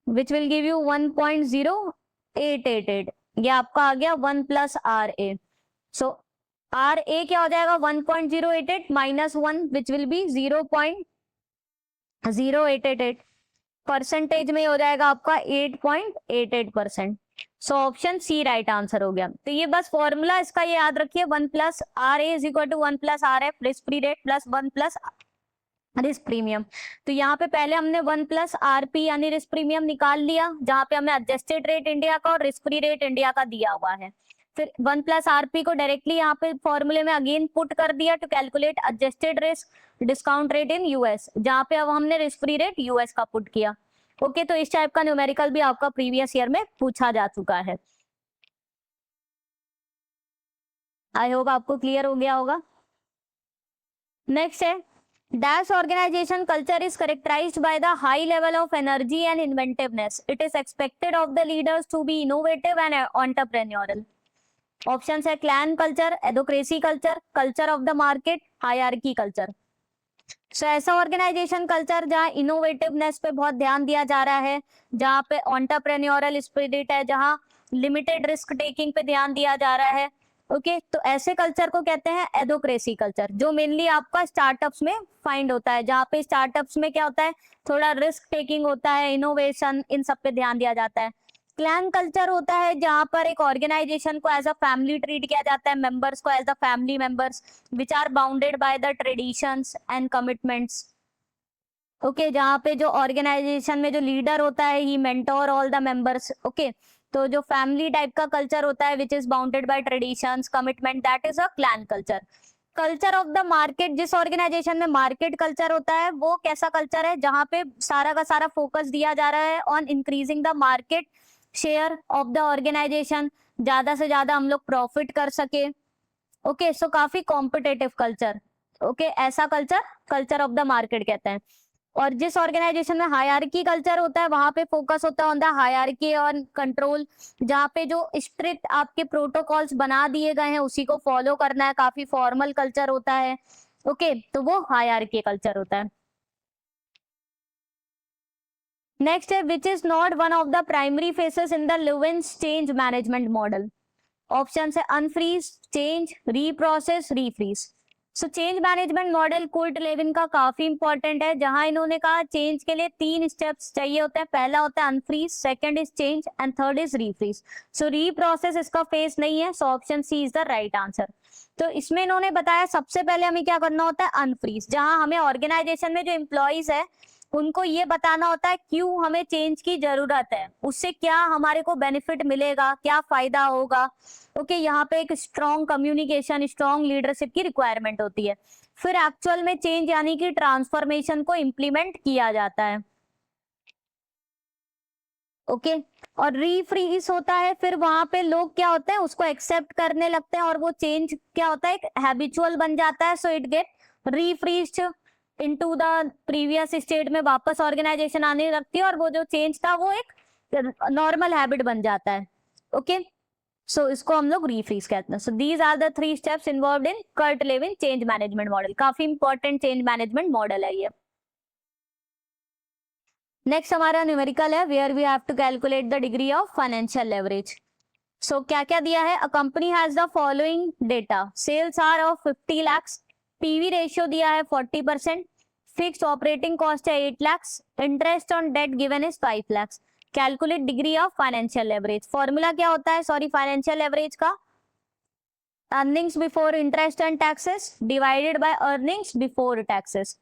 which will give you 1.0888। ये आपका आ गया 1 plus R A. So R A क्या हो जाएगा 1.088 minus 1 which will be 0.0888। Percentage में हो जाएगा आपका 8.88%। So option C right answer हो गया। तो ये बस फॉर्मूला इसका ये याद रखिए, 1 plus R A is equal to 1 plus R F risk free rate plus 1 plus risk premium. तो यहाँ पे पहले हमने 1 प्लस आरपी यानी रिस्क प्रीमियम निकाल लिया, जहाँ पे हमें एडजस्टेड रेट इंडिया का और रिस्क फ्री रेट इंडिया का दिया हुआ है। फिर 1 प्लस आरपी को डायरेक्टली यहाँ पे फॉर्मूले में अगेन पुट कर दिया to calculate adjusted risk discount rate in US, जहाँ पे अब हमने रिस्क फ्री रेट यूएस का पुट किया। ओके, तो इस टाइप का न्यूमेरिकल भी आपका प्रीवियस ईयर में पूछा जा चुका है। आई होप आपको क्लियर हो गया होगा। नेक्स्ट है, Dash organization culture is characterized by the high level of energy and inventiveness. It is expected of the leaders to be innovative and entrepreneurial. Options है clan culture, adhocracy culture, culture of the market, hierarchy culture. So ऐसा organization culture जहाँ innovativeness पे बहुत ध्यान दिया जा रहा है, जहाँ पे एंटरप्रेन्योरल स्पिरिट है, जहाँ लिमिटेड रिस्क टेकिंग पे ध्यान दिया जा रहा है। ओके, तो ऐसे कल्चर को कहते हैं एडोक्रेसी कल्चर, जो मेनली आपका स्टार्टअप्स में फाइंड होता है, जहाँ पे स्टार्टअप्स में क्या होता है थोड़ा रिस्क टेकिंग होता है, इनोवेशन, इन सब पे ध्यान दिया जाता है। क्लैन कल्चर होता है जहाँ पर एक ऑर्गेनाइजेशन को एज अ फैमिली ट्रीट किया जाता है, मेंबर्स को as a family members which are bounded by the traditions and commitments. Okay, जहाँ पे जो ऑर्गेनाइजेशन में जो लीडर होता है ही mentor all the members. Okay, तो जो फैमिली टाइप का कल्चर होता है which is bounded by traditions commitment, that is a clan culture. Culture of the market, जिस ऑर्गेनाइजेशन में मार्केट कल्चर होता है वो कैसा कल्चर है, जहाँ पे सारा का सारा फोकस दिया जा रहा है on increasing the market share of the organisation, ज्यादा से ज्यादा हम लोग प्रॉफिट कर सके। ओके, सो काफी कॉम्पिटेटिव कल्चर। ओके, ऐसा culture culture of the market कहते हैं। और जिस ऑर्गेनाइजेशन में हायरार्की कल्चर होता है वहां पे फोकस होता है ऑन द हायरार्की और कंट्रोल, जहाँ पे जो स्ट्रिक्ट आपके प्रोटोकॉल्स बना दिए गए हैं उसी को फॉलो करना है, काफी फॉर्मल कल्चर होता है। ओके, तो वो हायरार्की कल्चर होता है। नेक्स्ट है which is not one of the primary phases in the Lewin's change management model. Option है unfreeze, change, reprocess, refreeze. So change management model Kurt Lewin का काफी इंपॉर्टेंट है, जहां इन्होंने कहा चेंज के लिए 3 स्टेप्स चाहिए होते हैं। पहला होता है unfreeze, second is change and third is refreeze. So reprocess इसका फेस नहीं है, so option C is the right answer. तो इसमें इन्होंने बताया सबसे पहले हमें क्या करना होता है अनफ्रीज, जहां हमें ऑर्गेनाइजेशन में जो एम्प्लॉइज है उनको ये बताना होता है क्यों हमें चेंज की जरूरत है, उससे क्या हमारे को बेनिफिट मिलेगा, क्या फायदा होगा। ओके, यहाँ पे एक स्ट्रॉन्ग कम्युनिकेशन, स्ट्रॉन्ग लीडरशिप की रिक्वायरमेंट होती है। फिर एक्चुअल में चेंज यानी कि ट्रांसफॉर्मेशन को इम्प्लीमेंट किया जाता है। ओके, और रीफ्रीज होता है, फिर वहां पे लोग क्या होते हैं उसको एक्सेप्ट करने लगते हैं और वो चेंज क्या होता है एक हैबिचुअल बन जाता है। So it get refreezed into the previous state में वापस ऑर्गेनाइजेशन आने लगती है और वो जो चेंज था वो एक नॉर्मल हैबिट बन जाता है। ओके, सो इसको हम लोग रीफ्रीज कहते हैं। So these are the 3 steps involved in Kurt Lewin change management model. काफी इंपॉर्टेंट चेंज मैनेजमेंट मॉडल है ये। नेक्स्ट हमारा न्यूमेरिकल है where we have to calculate the degree of financial leverage. So क्या क्या दिया है, a company has the following data, sales are of 50 lakhs, PV ratio दिया है 40%, फिक्स्ड ऑपरेटिंग कॉस्ट है 8 lakhs, interest on debt given is 5 lakhs। Calculate degree of financial leverage. Formula क्या होता है फाइनेंशियल लेवरेज का, earnings before interest and taxes divided by earnings before taxes.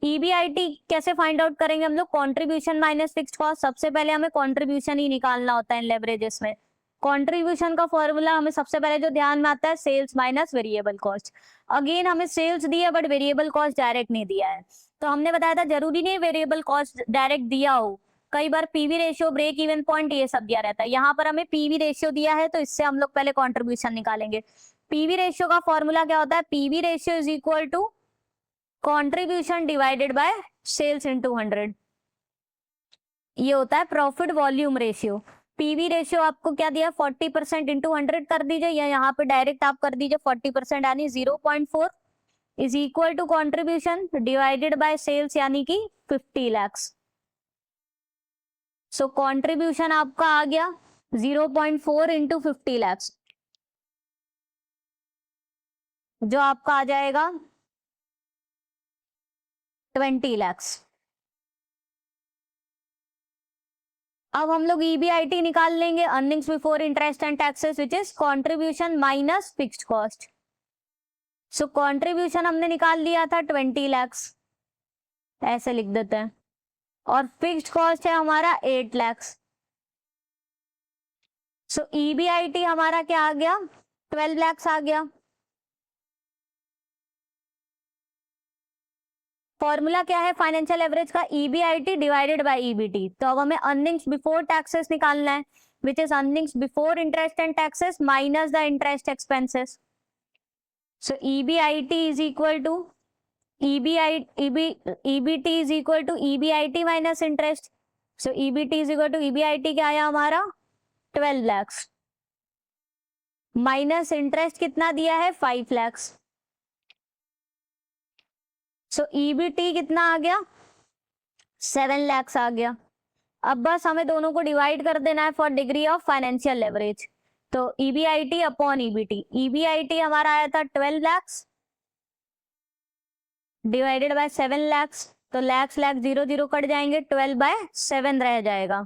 EBIT कैसे find out करेंगे हम लोग, contribution minus fixed cost. सबसे पहले हमें कंट्रीब्यूशन ही निकालना होता है इन लेवरेजेस में। कंट्रीब्यूशन का फॉर्मूला हमें सबसे पहले जो ध्यान में आता है sales minus variable cost. Again हमें सेल्स दिया बट वेरिएबल कॉस्ट डायरेक्ट नहीं दिया है, तो हमने बताया था जरूरी नहीं वेरिएबल कॉस्ट डायरेक्ट दिया हो, कई बार PV ratio, break even point, ये सब दिया रहता है। यहाँ पर हमें पीवी रेशियो दिया है तो इससे हम लोग पहले कॉन्ट्रीब्यूशन निकालेंगे। पीवी रेशियो का फॉर्मूला क्या होता है? PV ratio is equal to contribution divided by sales into 100। ये होता है profit volume ratio. PV ratio आपको क्या दिया? 40% इंटू 100 कर दीजिए, या यहाँ पे डायरेक्ट आप कर दीजिए 40% यानी 0.4 is equal to contribution divided by sales यानी कि 50 लाख। सो कॉन्ट्रीब्यूशन आपका आ गया 0.4 इंटू 50 लाख, जो आपका आ जाएगा 20 लाख। अब हम लोग ईबीआईटी निकाल लेंगे, earnings before interest and taxes, which is contribution minus fixed cost. So contribution हमने निकाल लिया था 20 लाख, ऐसे लिख देते हैं, और फिक्स्ड कॉस्ट है हमारा 8 लाख। सो ईबीआईटी हमारा क्या आ गया? 12 लाख आ गया। फॉर्मूला क्या है फाइनेंशियल एवरेज का? EBIT divided by EBT. तो अब हमें अर्निंग्स बिफोर टैक्सेस निकालना है, which is earnings before interest and taxes minus the interest expenses. So EBIT is equal to EBT is equal to EBIT minus interest. So EBT is equal to EBIT क्या आया हमारा? 12 lakh minus interest कितना दिया है? 5 लाख। सो EBT कितना आ गया? 7 लाख आ गया। अब बस हमें दोनों को डिवाइड कर देना है for degree of financial leverage. तो ईबीआईटी अपॉन ईबीटी, ईबीआईटी हमारा आया था 12 लाख डिवाइडेड बाय 7 लाख, तो लाख 0 कट जाएंगे, 12/7 रह जाएगा,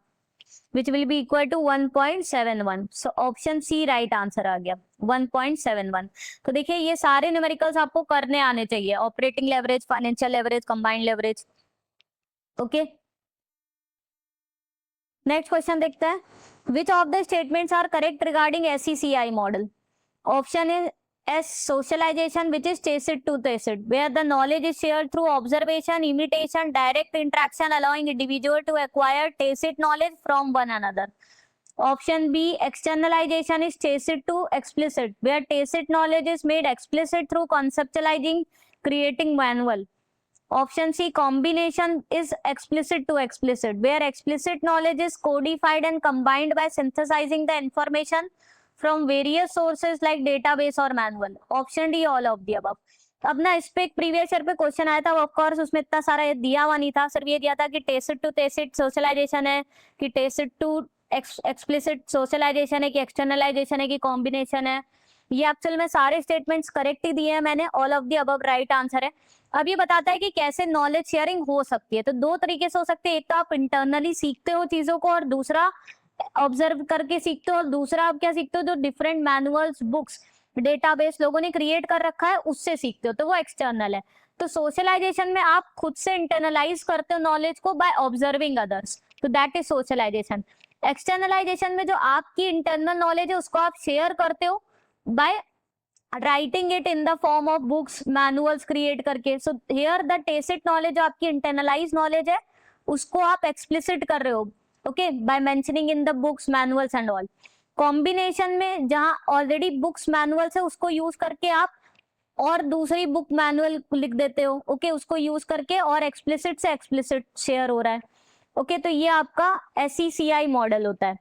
which will be equal to 1.71। So option C right answer आ गया 1.71। तो देखिए ये सारे न्यूमेरिकल्स आपको करने आने चाहिए, operating leverage, financial leverage, combined leverage. Okay, next question देखते हैं। Which of the statements are correct regarding SCCI model? Option is S, socialization, which is tacit to tacit, where the knowledge is shared through observation, imitation, direct interaction, allowing individual to acquire tacit knowledge from one another. Option B, externalization is tacit to explicit, where tacit knowledge is made explicit through conceptualizing, creating manual. Option C, combination is explicit to explicit, where explicit knowledge is codified and combined by synthesizing the information from various sources like database or manual. Option D, all of the above. अब ना इस पे एक previous year पे question आया था, of course उसमें इतना सारा ये दिया हुआ नहीं था, सिर्फ ये दिया था कि टेसिट टू टेसिट सोशलाइजेशन है, कि टेसिट टू एक्सप्लिसिट सोशलाइजेशन है, कि एक्सटर्नलाइजेशन है, कि कॉम्बिनेशन है। ये एक्चुअल में सारे स्टेटमेंट्स करेक्ट ही दिए हैं मैंने, all of the above right answer है। अब ये बताता है कि कैसे नॉलेज शेयरिंग हो सकती है। तो दो तरीके से हो सकते हैं, एक तो आप इंटरनली सीखते हो चीजों को, और दूसरा ऑब्जर्व करके सीखते हो, और दूसरा आप क्या सीखते हो, जो डिफरेंट मैनुअल्स, बुक्स, डेटाबेस लोगों ने क्रिएट कर रखा है उससे सीखते हो, तो वो एक्सटर्नल है। तो सोशलाइजेशन में आप खुद से इंटरनलाइज करते हो नॉलेज को बाय ऑब्जर्विंग अदर्स, तो दैट इज सोशलाइजेशन। एक्सटर्नलाइजेशन में जो आपकी इंटरनल नॉलेज है उसको आप शेयर करते हो by writing it in the form of books, manuals create करके। So here the tacit knowledge, जो आपकी इंटरनलाइज नॉलेज है, उसको आप एक्सप्लिसिट कर रहे हो, okay, by mentioning in the books, manuals and all. Combination में जहां ऑलरेडी बुक्स, मैनुअल्स है, उसको यूज करके आप और दूसरी बुक, मैनुअल लिख देते हो, ओके, उसको यूज करके, और एक्सप्लिसिट से एक्सप्लिसिट शेयर हो रहा है, ओके। तो ये आपका एससीसीआई मॉडल होता है।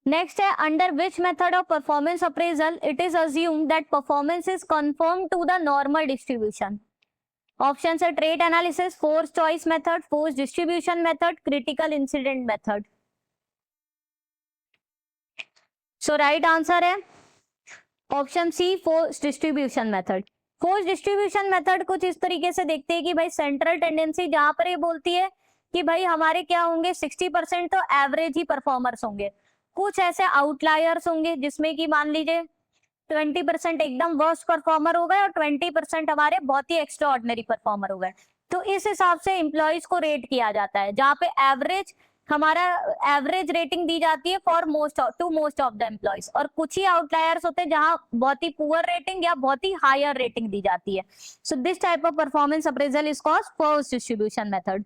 नेक्स्ट है, under which method of performance appraisal it is assumed that performance is conform to the normal distribution? Option है trait analysis, force choice method, force distribution method, critical incident method. So right answer है option C, force distribution method. Force distribution मेथड कुछ इस तरीके से देखते हैं कि भाई सेंट्रल टेंडेंसी जहां पर ये बोलती है कि भाई हमारे क्या होंगे, 60% तो एवरेज ही परफॉर्मर्स होंगे, कुछ ऐसे आउटलायर्स होंगे जिसमें कि मान लीजिए 20% एकदम वर्स्ट परफॉर्मर हो गए और 20% हमारे बहुत ही एक्स्ट्रा ऑर्डिनरी परफॉर्मर हो गए। तो इस हिसाब से एम्प्लॉइज को रेट किया जाता है, जहां पे एवरेज हमारा एवरेज रेटिंग दी जाती है for most of the employees, और कुछ ही आउटलायर्स होते हैं जहां बहुत ही पुअर रेटिंग या बहुत ही हायर रेटिंग दी जाती है. So this type of performance appraisal is called first distribution method.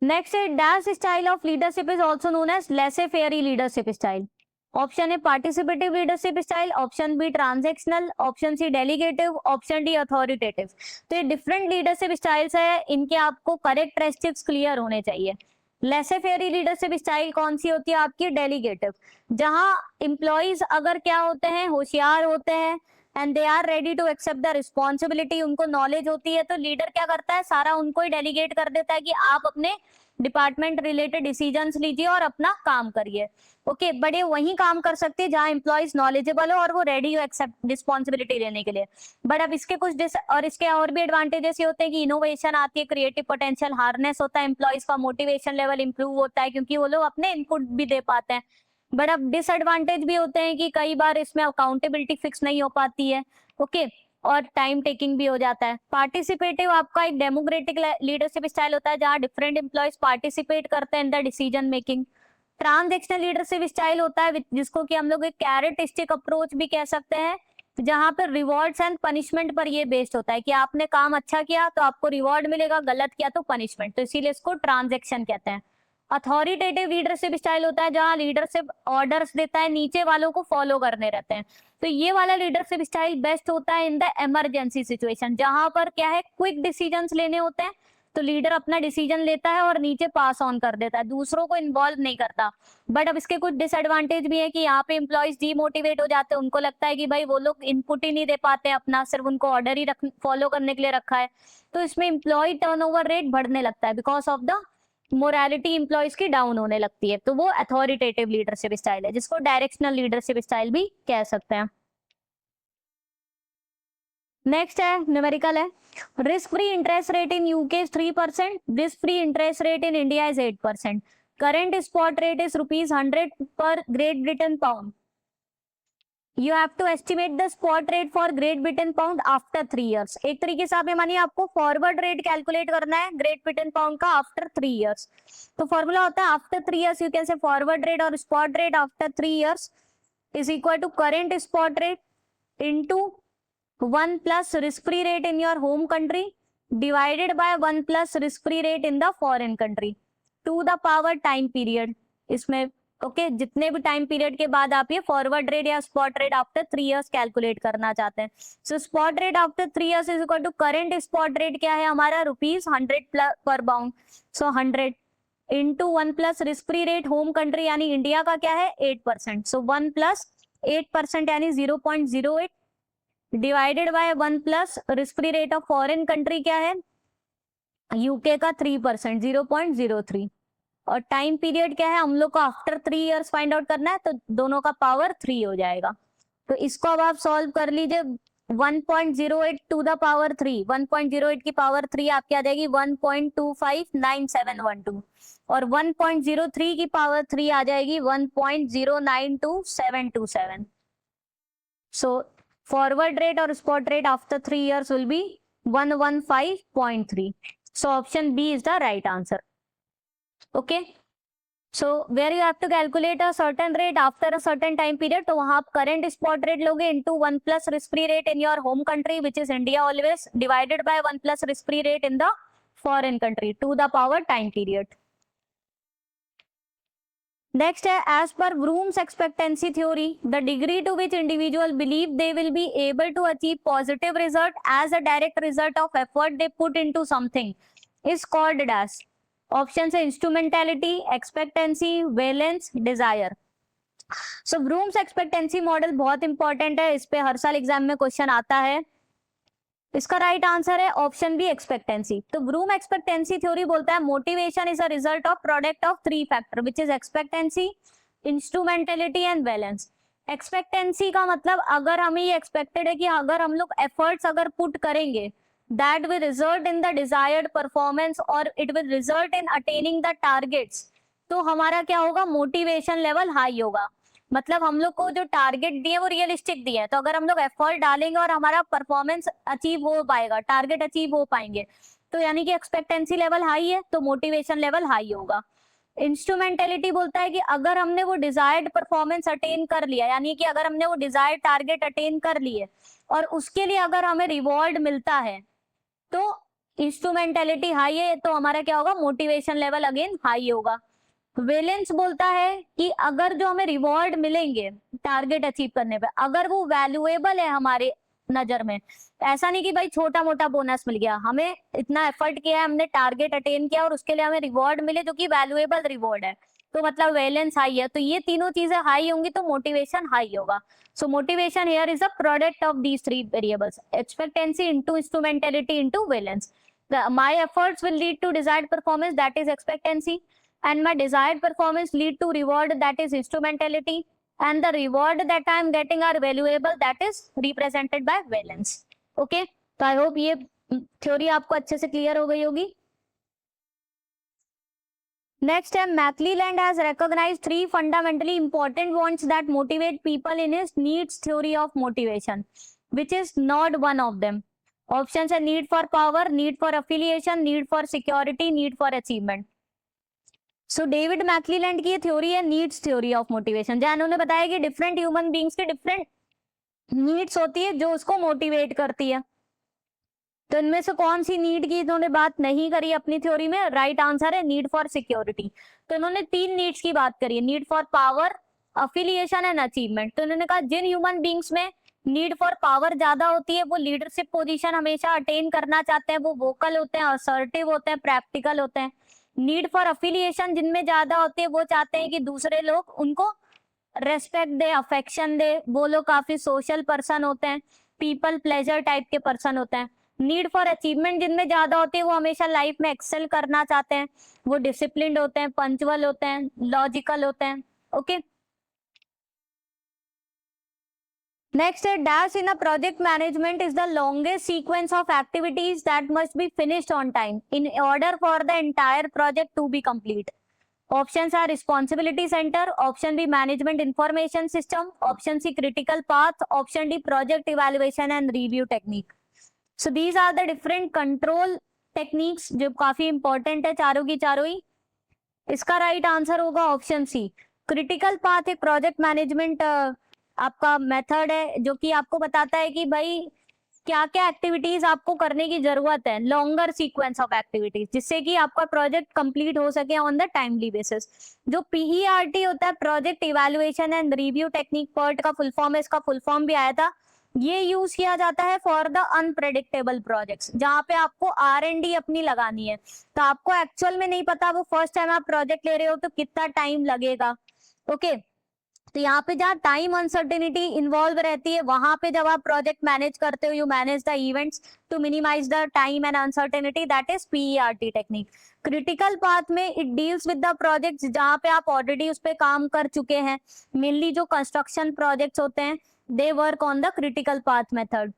Next है dash style of leadership is also known as laissez faire leadership style. Option A participative leadership style, option B transactional, option C delegative, option D authoritative. तो ये different leadership styles है, इनके आपको characteristics clear होने चाहिए. लेसे fair leadership style कौन सी होती है आपकी? डेलीगेटिव, जहां एम्प्लॉइज अगर क्या होते हैं, होशियार होते हैं and they are ready to accept the responsibility, उनको नॉलेज होती है, तो लीडर क्या करता है, सारा उनको ही डेलीगेट कर देता है कि आप अपने डिपार्टमेंट रिलेटेड डिसीजंस लीजिए और अपना काम करिए. ओके, बड़े वही काम कर सकते हैं जहां एम्प्लॉइज नॉलेजेबल हो और वो रेडी हो एक्सेप्ट रिस्पॉन्सिबिलिटी लेने के लिए. बट अब इसके कुछ इसके और भी एडवांटेजेस ये होते हैं कि इनोवेशन आती है, क्रिएटिव पोटेंशियल हार्नेस होता है, एम्प्लॉइज का मोटिवेशन लेवल इंप्रूव होता है क्योंकि वो लोग अपने इनपुट भी दे पाते हैं. बट अब डिसएडवांटेज भी होते हैं कि कई बार इसमें अकाउंटेबिलिटी फिक्स नहीं हो पाती है. ओके, और टाइम टेकिंग भी हो जाता है. पार्टिसिपेटिव आपका एक डेमोक्रेटिक लीडरशिप स्टाइल होता है जहां डिफरेंट एम्प्लॉइज पार्टिसिपेट करते हैं in the decision making. Transactional leadership style होता है जिसको कि हम लोग एक कैरेट स्टिक अप्रोच भी कह सकते हैं, जहां पर रिवॉर्ड्स एंड पनिशमेंट पर ये बेस्ड होता है कि आपने काम अच्छा किया तो आपको रिवॉर्ड मिलेगा, गलत किया तो पनिशमेंट, तो इसीलिए इसको ट्रांजैक्शन कहते हैं. अथॉरिटेटिव लीडरशिप स्टाइल होता है जहां लीडरशिप ऑर्डर्स देता है, नीचे वालों को फॉलो करने रहते हैं. तो ये वाला लीडरशिप स्टाइल बेस्ट होता है इन द इमरजेंसी सिचुएशन, जहां पर क्या है, क्विक डिसीजंस लेने होते हैं, तो लीडर अपना डिसीजन लेता है और नीचे पास ऑन कर देता है, दूसरों को इन्वॉल्व नहीं करता. बट अब इसके कुछ डिसएडवांटेज भी है कि यहाँ पे एम्प्लॉइज डीमोटिवेट हो जाते हैं, उनको लगता है कि भाई वो लोग इनपुट ही नहीं दे पाते अपना, सिर्फ उनको ऑर्डर ही फॉलो करने के लिए रखा है. तो इसमें एम्प्लॉय टर्नओवर रेट बढ़ने लगता है because of the morality employees की डाउन होने लगती है. तो वो अथॉरिटेटिव लीडरशिप स्टाइल है, जिसको डायरेक्शनल लीडरशिप स्टाइल भी कह सकते हैं. नेक्स्ट है न्यूमेरिकल है. Risk free interest rate in UK is 3%, risk free interest rate in India is 8%. Current spot rate is ₹100 पर great Britain pound. You have to estimate the spot rate for Great Britain pound after 3 years. एक तरीके से आप ये मानिए आपको forward rate calculate करना है ग्रेट ब्रिटेन पाउंड का आफ्टर 3 years. तो फॉर्मूला होता है after 3 years you can say forward rate और spot rate after 3 years is equal to current spot rate into 1 plus risk free rate in your home country divided by 1 plus risk free rate in the foreign country to the power time period. इसमें okay जितने भी time period के बाद आप ये forward rate या spot rate after 3 years calculate करना चाहते हैं. So spot rate after 3 years is equal to current spot rate क्या है हमारा ₹100 पर pound. So 100 into 1 plus risk free rate home country यानी इंडिया का क्या है 8%. सो 1 प्लस 8% यानी 0.08 divided by 1 plus risk free rate of foreign country क्या है यूके का 3% 0.03. और टाइम पीरियड क्या है हम लोग को आफ्टर 3 years फाइंड आउट करना है, तो दोनों का पावर 3 हो जाएगा. तो इसको अब आप सॉल्व कर लीजिए. 1.08 टू द पावर 3, 1.08 की पावर 3 आपकी आ जाएगी 1.259712 और 1.03 की पावर 3 आ जाएगी 1.092727. सो फॉरवर्ड रेट और spot rate after 3 years will be 115.3. So option B is the right answer. Okay, so where you have to calculate a certain rate after a certain time period, तो वहां आप current spot rate लोगे into 1 plus risk free rate in your home country which is India always divided by 1 plus risk free rate in the foreign country to the power time period. Next है as per Vroom's expectancy theory, the degree to which individual believe they will be able to achieve positive result as a direct result of effort they put into something is called as. Option है instrumentality, expectancy, valence, Dzire. सो brooms expectancy model बहुत important है, इस पे हर साल exam में question आता है. इसका राइट आंसर है ऑप्शन बी एक्सपेक्टेंसी. तो ब्रूम एक्सपेक्टेंसी थ्योरी बोलता है motivation is a result of product of 3 factor which is expectancy, instrumentality and valence. Expectancy का मतलब अगर हमें ये एक्सपेक्टेड है कि अगर हम लोग एफर्ट्स अगर पुट करेंगे that will result in the desired performance or it will result in attaining the targets, तो हमारा क्या होगा मोटिवेशन लेवल हाई होगा. मतलब हम लोग को जो टारगेट दिए वो रियलिस्टिक दिए, तो अगर हम लोग एफर्ट डालेंगे और हमारा परफॉर्मेंस अचीव हो पाएगा, टारगेट अचीव हो पाएंगे, तो यानी कि एक्सपेक्टेंसी लेवल हाई है तो मोटिवेशन लेवल हाई होगा। इंस्ट्रूमेंटेलिटी बोलता है कि अगर हमने वो डिजायर्ड परफॉर्मेंस अटेन कर लिया, यानी कि अगर हमने वो डिजायर्ड टारगेट अटेन कर लिए और उसके लिए अगर हमें रिवॉर्ड मिलता है तो इंस्ट्रूमेंटेलिटी हाई है, तो हमारा क्या होगा, मोटिवेशन लेवल अगेन हाई होगा। वेलेंस बोलता है कि अगर जो हमें रिवॉर्ड मिलेंगे टारगेट अचीव करने पे, अगर वो वैल्यूएबल है हमारे नजर में, ऐसा नहीं कि भाई छोटा मोटा बोनस मिल गया, हमें इतना एफर्ट किया है, हमने टारगेट अटेन किया और उसके लिए हमें रिवॉर्ड मिले जो कि वैल्यूएबल रिवॉर्ड है, तो मतलब वेलेंस हाई है। तो ये तीनों चीजें हाई होंगी तो मोटिवेशन हाई होगा। सो motivation here is a product of these three variables, expectancy into instrumentality into valence. My efforts will lead to desired performance, that is expectancy, and my desired performance lead to reward, that is instrumentality, and the reward that I am getting are valuable, that is represented by valence. Okay, तो I hope ये theory आपको अच्छे से clear हो गई होगी। Next है, मैकलीलैंड has recognized three fundamentally important wants that motivate people in his needs theory of motivation, which is not one of them. Option है need for power, need for affiliation, need for security, need for achievement. So David McClelland की ये theory है needs theory of motivation, जहां उन्होंने बताया कि different human beings की different needs होती है जो उसको मोटिवेट करती है। तो इनमें से कौन सी नीड की इन्होंने बात नहीं करी अपनी थ्योरी में? राइट आंसर है नीड फॉर सिक्योरिटी। तो इन्होंने तीन नीड्स की बात करी है, need for power, affiliation and achievement. तो इन्होंने कहा जिन ह्यूमन बींग्स में नीड फॉर पावर ज्यादा होती है वो लीडरशिप पोजीशन हमेशा अटेन करना चाहते हैं, वो वोकल होते हैं, असर्टिव होते हैं, प्रैक्टिकल होते हैं। नीड फॉर अफिलिएशन जिनमें ज्यादा होती है वो चाहते हैं कि दूसरे लोग उनको रेस्पेक्ट दे, अफेक्शन दे, वो लोग काफी सोशल पर्सन होते हैं, पीपल प्लेजर टाइप के पर्सन होते हैं। नीड फॉर अचीवमेंट जिनमें ज्यादा होती है वो हमेशा लाइफ में एक्सेल करना चाहते हैं, वो डिसिप्लिन्ड होते हैं, पंक्चुअल होते हैं, लॉजिकल होते हैं। ओके, next है dash in a project management is the longest sequence of activities that must be finished on time in order for the entire project to be complete. Options are responsibility center, option B management information system, option C critical path, option D project evaluation and review technique. So these are the different control techniques जो काफी important है चारों की चारों ही। इसका right answer होगा option C, critical path एक project management आपका मेथड है जो कि आपको बताता है कि भाई क्या क्या एक्टिविटीज आपको करने की जरूरत है, लॉन्गर सीक्वेंस ऑफ एक्टिविटीज, जिससे कि आपका प्रोजेक्ट कंप्लीट हो सके ऑन द टाइमली बेसिस। जो पीईआरटी होता है, project evaluation and review technique, PERT का फुल फॉर्म है, इसका फुल फॉर्म भी आया था। ये यूज किया जाता है फॉर द अनप्रेडिक्टेबल प्रोजेक्ट्स, जहां पे आपको R&D अपनी लगानी है, तो आपको एक्चुअल में नहीं पता, वो फर्स्ट टाइम आप प्रोजेक्ट ले रहे हो तो कितना टाइम लगेगा। ओके, तो यहाँ पे जहाँ टाइम अनसर्टेनिटी इन्वॉल्व रहती है वहां पे जब आप प्रोजेक्ट मैनेज करते हो, you manage the events to minimise the time and uncertainty, that is PERT technique. Critical path में it deals with the projects जहाँ पे आप ऑलरेडी उस पर काम कर चुके हैं, मेनली जो कंस्ट्रक्शन प्रोजेक्ट्स होते हैं they work on the critical path method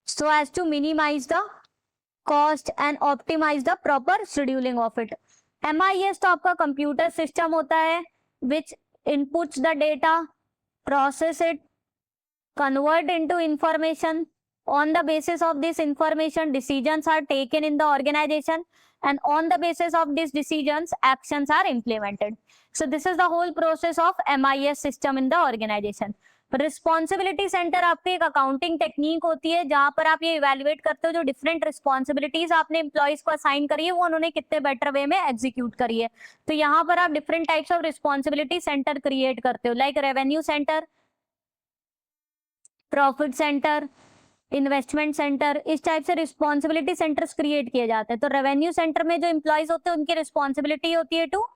so as to minimize the cost and optimize the proper scheduling of it. MIS तो आपका कंप्यूटर सिस्टम होता है which inputs the data, process it, convert into information. On the basis of this information, decisions are taken in the organization, and on the basis of these decisions, actions are implemented. So this is the whole process of MIS system in the organization. Responsibility centre आपकी एक accounting technique होती है जहां पर आप ये evaluate करते हो जो डिफरेंट रिस्पॉन्सिबिलिटीज आपने एम्प्लॉइज को असाइन करी है वो उन्होंने कितने बेटर वे में एग्जीक्यूट करी है। तो यहाँ पर आप different types of responsibility centre create करते हो, like revenue centre, profit centre, investment centre, इस टाइप से रिस्पॉन्सिबिलिटी सेंटर्स क्रिएट किए जाते हैं। तो रेवेन्यू सेंटर में जो एम्प्लॉइज होते हैं उनकी रिस्पॉन्सिबिलिटी होती है टू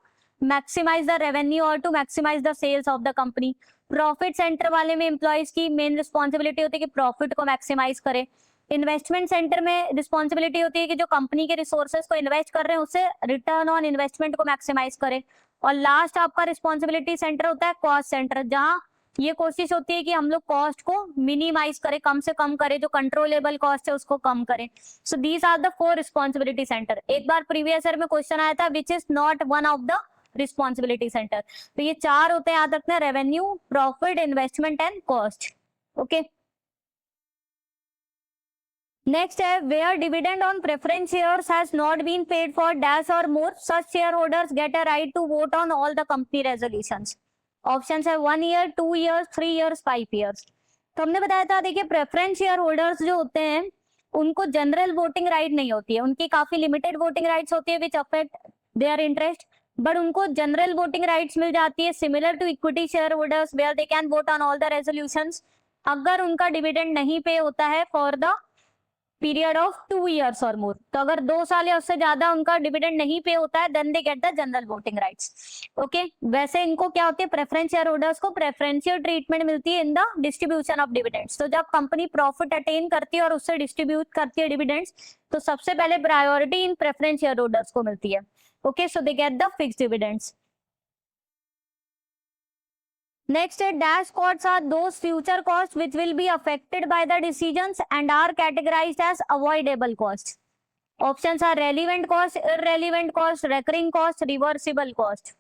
मैक्सिमाइज द रेवेन्यू और to maximise the sales of the company. Profit centre वाले में एम्प्लॉइज की मेन रिस्पॉन्सिबिलिटी होती है कि प्रॉफिट को मैक्सिमाइज करे। इन्वेस्टमेंट सेंटर में रिस्पॉन्सिबिलिटी होती है कि जो कंपनी के रिसोर्सेज को इन्वेस्ट कर रहे हैं उससे रिटर्न ऑन इन्वेस्टमेंट को मैक्सिमाइज करे। और लास्ट आपका रिस्पॉन्सिबिलिटी सेंटर होता है कॉस्ट सेंटर, जहां ये कोशिश होती है कि हम लोग कॉस्ट को मिनिमाइज करें, कम से कम करें, जो कंट्रोलेबल कॉस्ट है उसको कम करें। So these are the 4 responsibility centre. एक बार प्रीवियस ईयर में क्वेश्चन आया था which is not one of the responsibility centre. तो ये 4 होते हैं, याद रखना, revenue, profit, investment and cost. Okay, next है where dividend on preference shares has not been paid for dash or more such share holders get a right to vote on all the company resolutions. Options है 1 year, 2 years, 3 years, 5 years. तो हमने बताया था, देखिए preference share holders जो होते हैं उनको जनरल वोटिंग राइट नहीं होती है, उनकी काफी लिमिटेड वोटिंग राइट्स होती है which affect their interest, but उनको जनरल वोटिंग राइट्स मिल जाती है similar to equity share holders where they can vote on all the resolutions अगर उनका डिविडेंड नहीं पे होता है for the period of 2 years और मोर। तो अगर 2 साल या उससे ज्यादा उनका डिविडेंड नहीं पे होता है then they get the general voting rights. Okay, वैसे इनको क्या होती है, प्रेफरेंस शेयर होल्डर्स को प्रेफरेंशियल ट्रीटमेंट मिलती है in the distribution of dividends. तो जब कंपनी प्रॉफिट अटेन करती है और उससे डिस्ट्रीब्यूट करती है डिविडेंड्स तो सबसे पहले प्रायोरिटी इन प्रेफरेंस शेयर होल्डर्स को मिलती है। Okay, so they get the fixed dividends. Next, dash costs are those future costs which will be affected by the decisions and are categorized as avoidable costs. Options are relevant cost, irrelevant cost, recurring cost, reversible cost.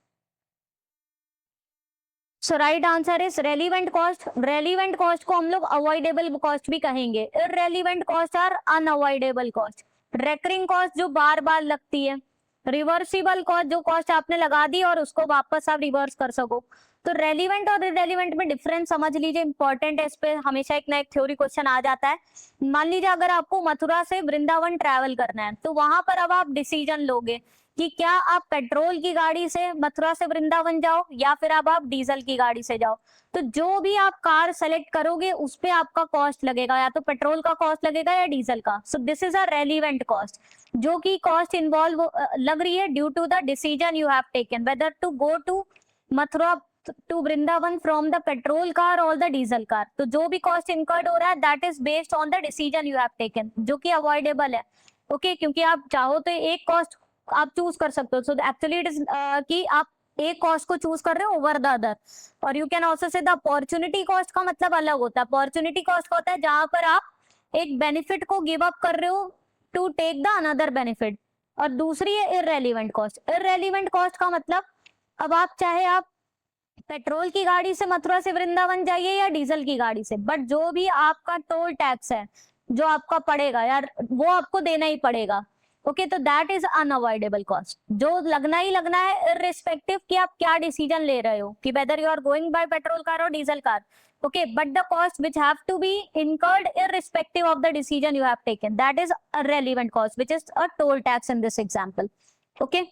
So right answer is relevant cost. Relevant cost को हम लोग avoidable cost भी कहेंगे. Irrelevant cost are unavoidable cost. Recurring cost जो बार बार लगती है. Reversible cost जो cost आपने लगा दी और उसको वापस आप रिवर्स कर सको. तो रेलिवेंट और इरेलीवेंट में डिफरेंस समझ लीजिए, इंपॉर्टेंट है, इस पे हमेशा एक ना एक थ्योरी क्वेश्चन आ जाता है। मान लीजिए अगर आपको मथुरा से वृंदावन ट्रैवल करना है तो वहां पर अब आप डिसीजन लोगे कि क्या आप पेट्रोल की गाड़ी से मथुरा से वृंदावन जाओ या फिर अब आप डीजल की गाड़ी से जाओ। तो जो भी आप कार सेलेक्ट करोगे उस पे आपका कॉस्ट लगेगा, या तो पेट्रोल का कॉस्ट लगेगा या डीजल का। So this is a relevant cost, जो कि कॉस्ट इन्वॉल्व लग रही है due to the decision you have taken whether to go to Mathura to Vrindavan from the petrol car और द डीजल कार। तो जो भी कॉस्ट इनकर्ड हो रहा है that is based on the decision you have taken, जो कि अवॉइडेबल है। ओके, क्योंकि आप चाहो तो एक कॉस्ट आप चूज कर सकते हो। सो एक्चुअली इट इज कि आप एक कॉस्ट को चूज कर रहे हो ओवर द अदर। और you can also say the opportunity cost का मतलब अलग होता है। अपॉर्चुनिटी कॉस्ट का होता है जहां पर आप एक बेनिफिट को गिव अप कर रहे हो to take the another benefit, और दूसरी है इररेलीवेंट कॉस्ट। इररेलीवेंट कॉस्ट का मतलब अब आप चाहे आप पेट्रोल की गाड़ी से मथुरा से वृंदावन जाइए या डीजल की गाड़ी से, बट जो भी आपका टोल टैक्स है जो आपका पड़ेगा यार वो आपको देना ही पड़ेगा। ओके, तो दैट इज अनअवॉइडेबल कॉस्ट, जो लगना ही लगना है इररिस्पेक्टिव कि आप क्या डिसीजन ले रहे हो कि whether you are going buy petrol car or diesel car. Okay, but the cost which have to be incurred irrespective of the decision you have taken, that is a relevant cost, which is a toll tax in this example. Okay.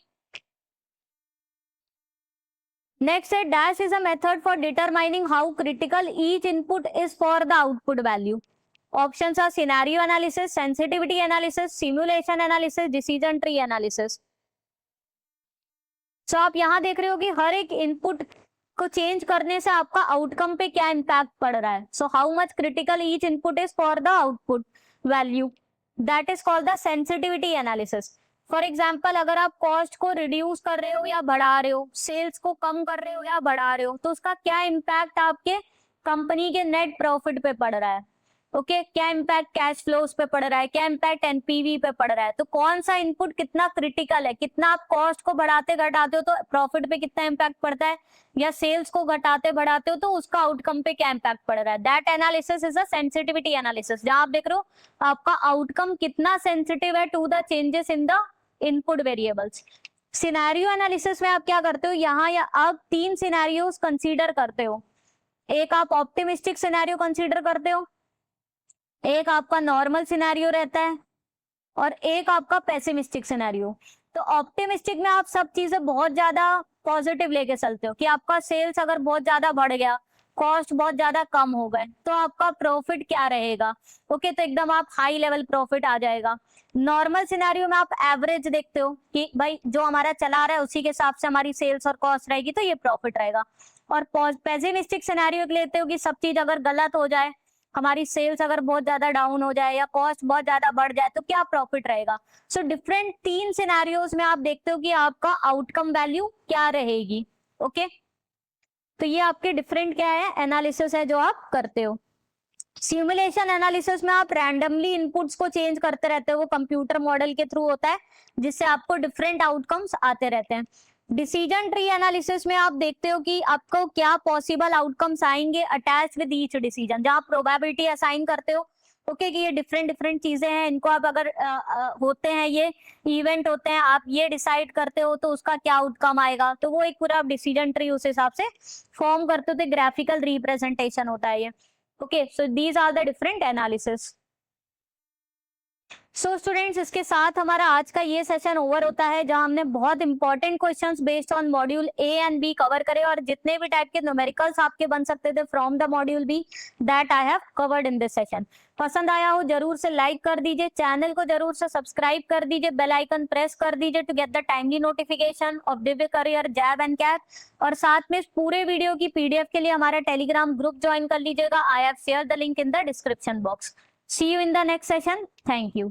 Next, dash is a method for determining how critical each input is for the output value. Options are scenario analysis, sensitivity analysis, simulation analysis, decision tree analysis. So आप यहाँ देख रहे हो कि हर एक input को change करने से आपका आउटकम पे क्या इम्पैक्ट पड़ रहा है। So how much critical each input is for the output value, that is called the sensitivity analysis. For example, अगर आप कॉस्ट को रिड्यूस कर रहे हो या बढ़ा रहे हो, सेल्स को कम कर रहे हो या बढ़ा रहे हो, तो उसका क्या इम्पैक्ट आपके कंपनी के नेट प्रॉफिट पे पड़ रहा है। ओके, क्या इम्पैक्ट कैश फ्लोज पे पड़ रहा है, क्या इम्पैक्ट एनपीवी पे पड़ रहा है। तो कौन सा इनपुट कितना क्रिटिकल है, कितना आप कॉस्ट को बढ़ाते घटाते हो तो प्रॉफिट पे कितना इम्पैक्ट पड़ता है, या सेल्स को घटाते बढ़ाते हो तो उसका आउटकम पे क्या इम्पैक्ट पड़ रहा है। That analysis is a sensitivity analysis, जहां आप देख रहे हो आपका आउटकम कितना सेंसिटिव है to the changes in the input variables. Scenario analysis में आप क्या करते हो, यहाँ या आप 3 सिनेरियोस कंसीडर करते हो। एक आप ऑप्टिमिस्टिक सिनेरियो कंसीडर करते हो, एक आपका नॉर्मल सिनेरियो रहता है, और एक आपका पेसिमिस्टिक सिनेरियो। तो ऑप्टिमिस्टिक में आप सब चीजें बहुत ज्यादा पॉजिटिव लेके चलते हो कि आपका सेल्स अगर बहुत ज्यादा बढ़ गया, कॉस्ट बहुत ज्यादा कम हो गए, तो आपका प्रॉफिट क्या रहेगा। ओके, तो एकदम आप हाई लेवल प्रॉफिट आ जाएगा। नॉर्मल सिनेरियो में आप एवरेज देखते हो कि भाई जो हमारा चला रहा है उसी के हिसाब से हमारी सेल्स और कॉस्ट रहेगी, तो ये प्रॉफिट रहेगा। और पेसिमिस्टिक सिनेरियो लेते हो कि सब चीज अगर गलत हो जाए, हमारी सेल्स अगर बहुत ज्यादा डाउन हो जाए या कॉस्ट बहुत ज्यादा बढ़ जाए, तो क्या प्रॉफिट रहेगा। सो डिफरेंट 3 सिनेरियोज में आप देखते हो कि आपका आउटकम वैल्यू क्या रहेगी। ओके, तो ये आपके डिफरेंट क्या है एनालिसिस है जो आप करते हो। सिमुलेशन एनालिसिस में आप रैंडमली इनपुट्स को चेंज करते रहते हो, वो कंप्यूटर मॉडल के थ्रू होता है जिससे आपको डिफरेंट आउटकम्स आते रहते हैं। डिसीजन ट्री एनालिसिस में आप देखते हो कि आपको क्या पॉसिबल आउटकम्स आएंगे अटैच विद ईच डिसीजन, जहां प्रोबेबिलिटी असाइन करते हो ओके, कि ये डिफरेंट डिफरेंट चीजें हैं, इनको आप अगर होते हैं, ये इवेंट होते हैं, आप ये डिसाइड करते हो तो उसका क्या आउटकम आएगा, तो वो एक पूरा आप डिसीजन ट्री उस हिसाब से फॉर्म करते हो, तो ग्राफिकल रिप्रेजेंटेशन होता है ये। Okay, so these are the different analysis. So students, इसके साथ हमारा आज का ये सेशन ओवर होता है, जहां हमने बहुत important questions based on module A and B cover करे, और जितने भी टाइप के न्यूमेरिकल्स आपके बन सकते थे from the module B, that I have covered in this session. पसंद आया हो जरूर से लाइक कर दीजिए, चैनल को जरूर से सब्सक्राइब कर दीजिए, बेल आइकन प्रेस कर दीजिए to get the timely notification of Divya career, JAIIB and कैट। और साथ में इस पूरे वीडियो की पीडीएफ के लिए हमारा टेलीग्राम ग्रुप ज्वाइन कर लीजिएगा। I have share the link in the description box. See you in the next session. Thank you.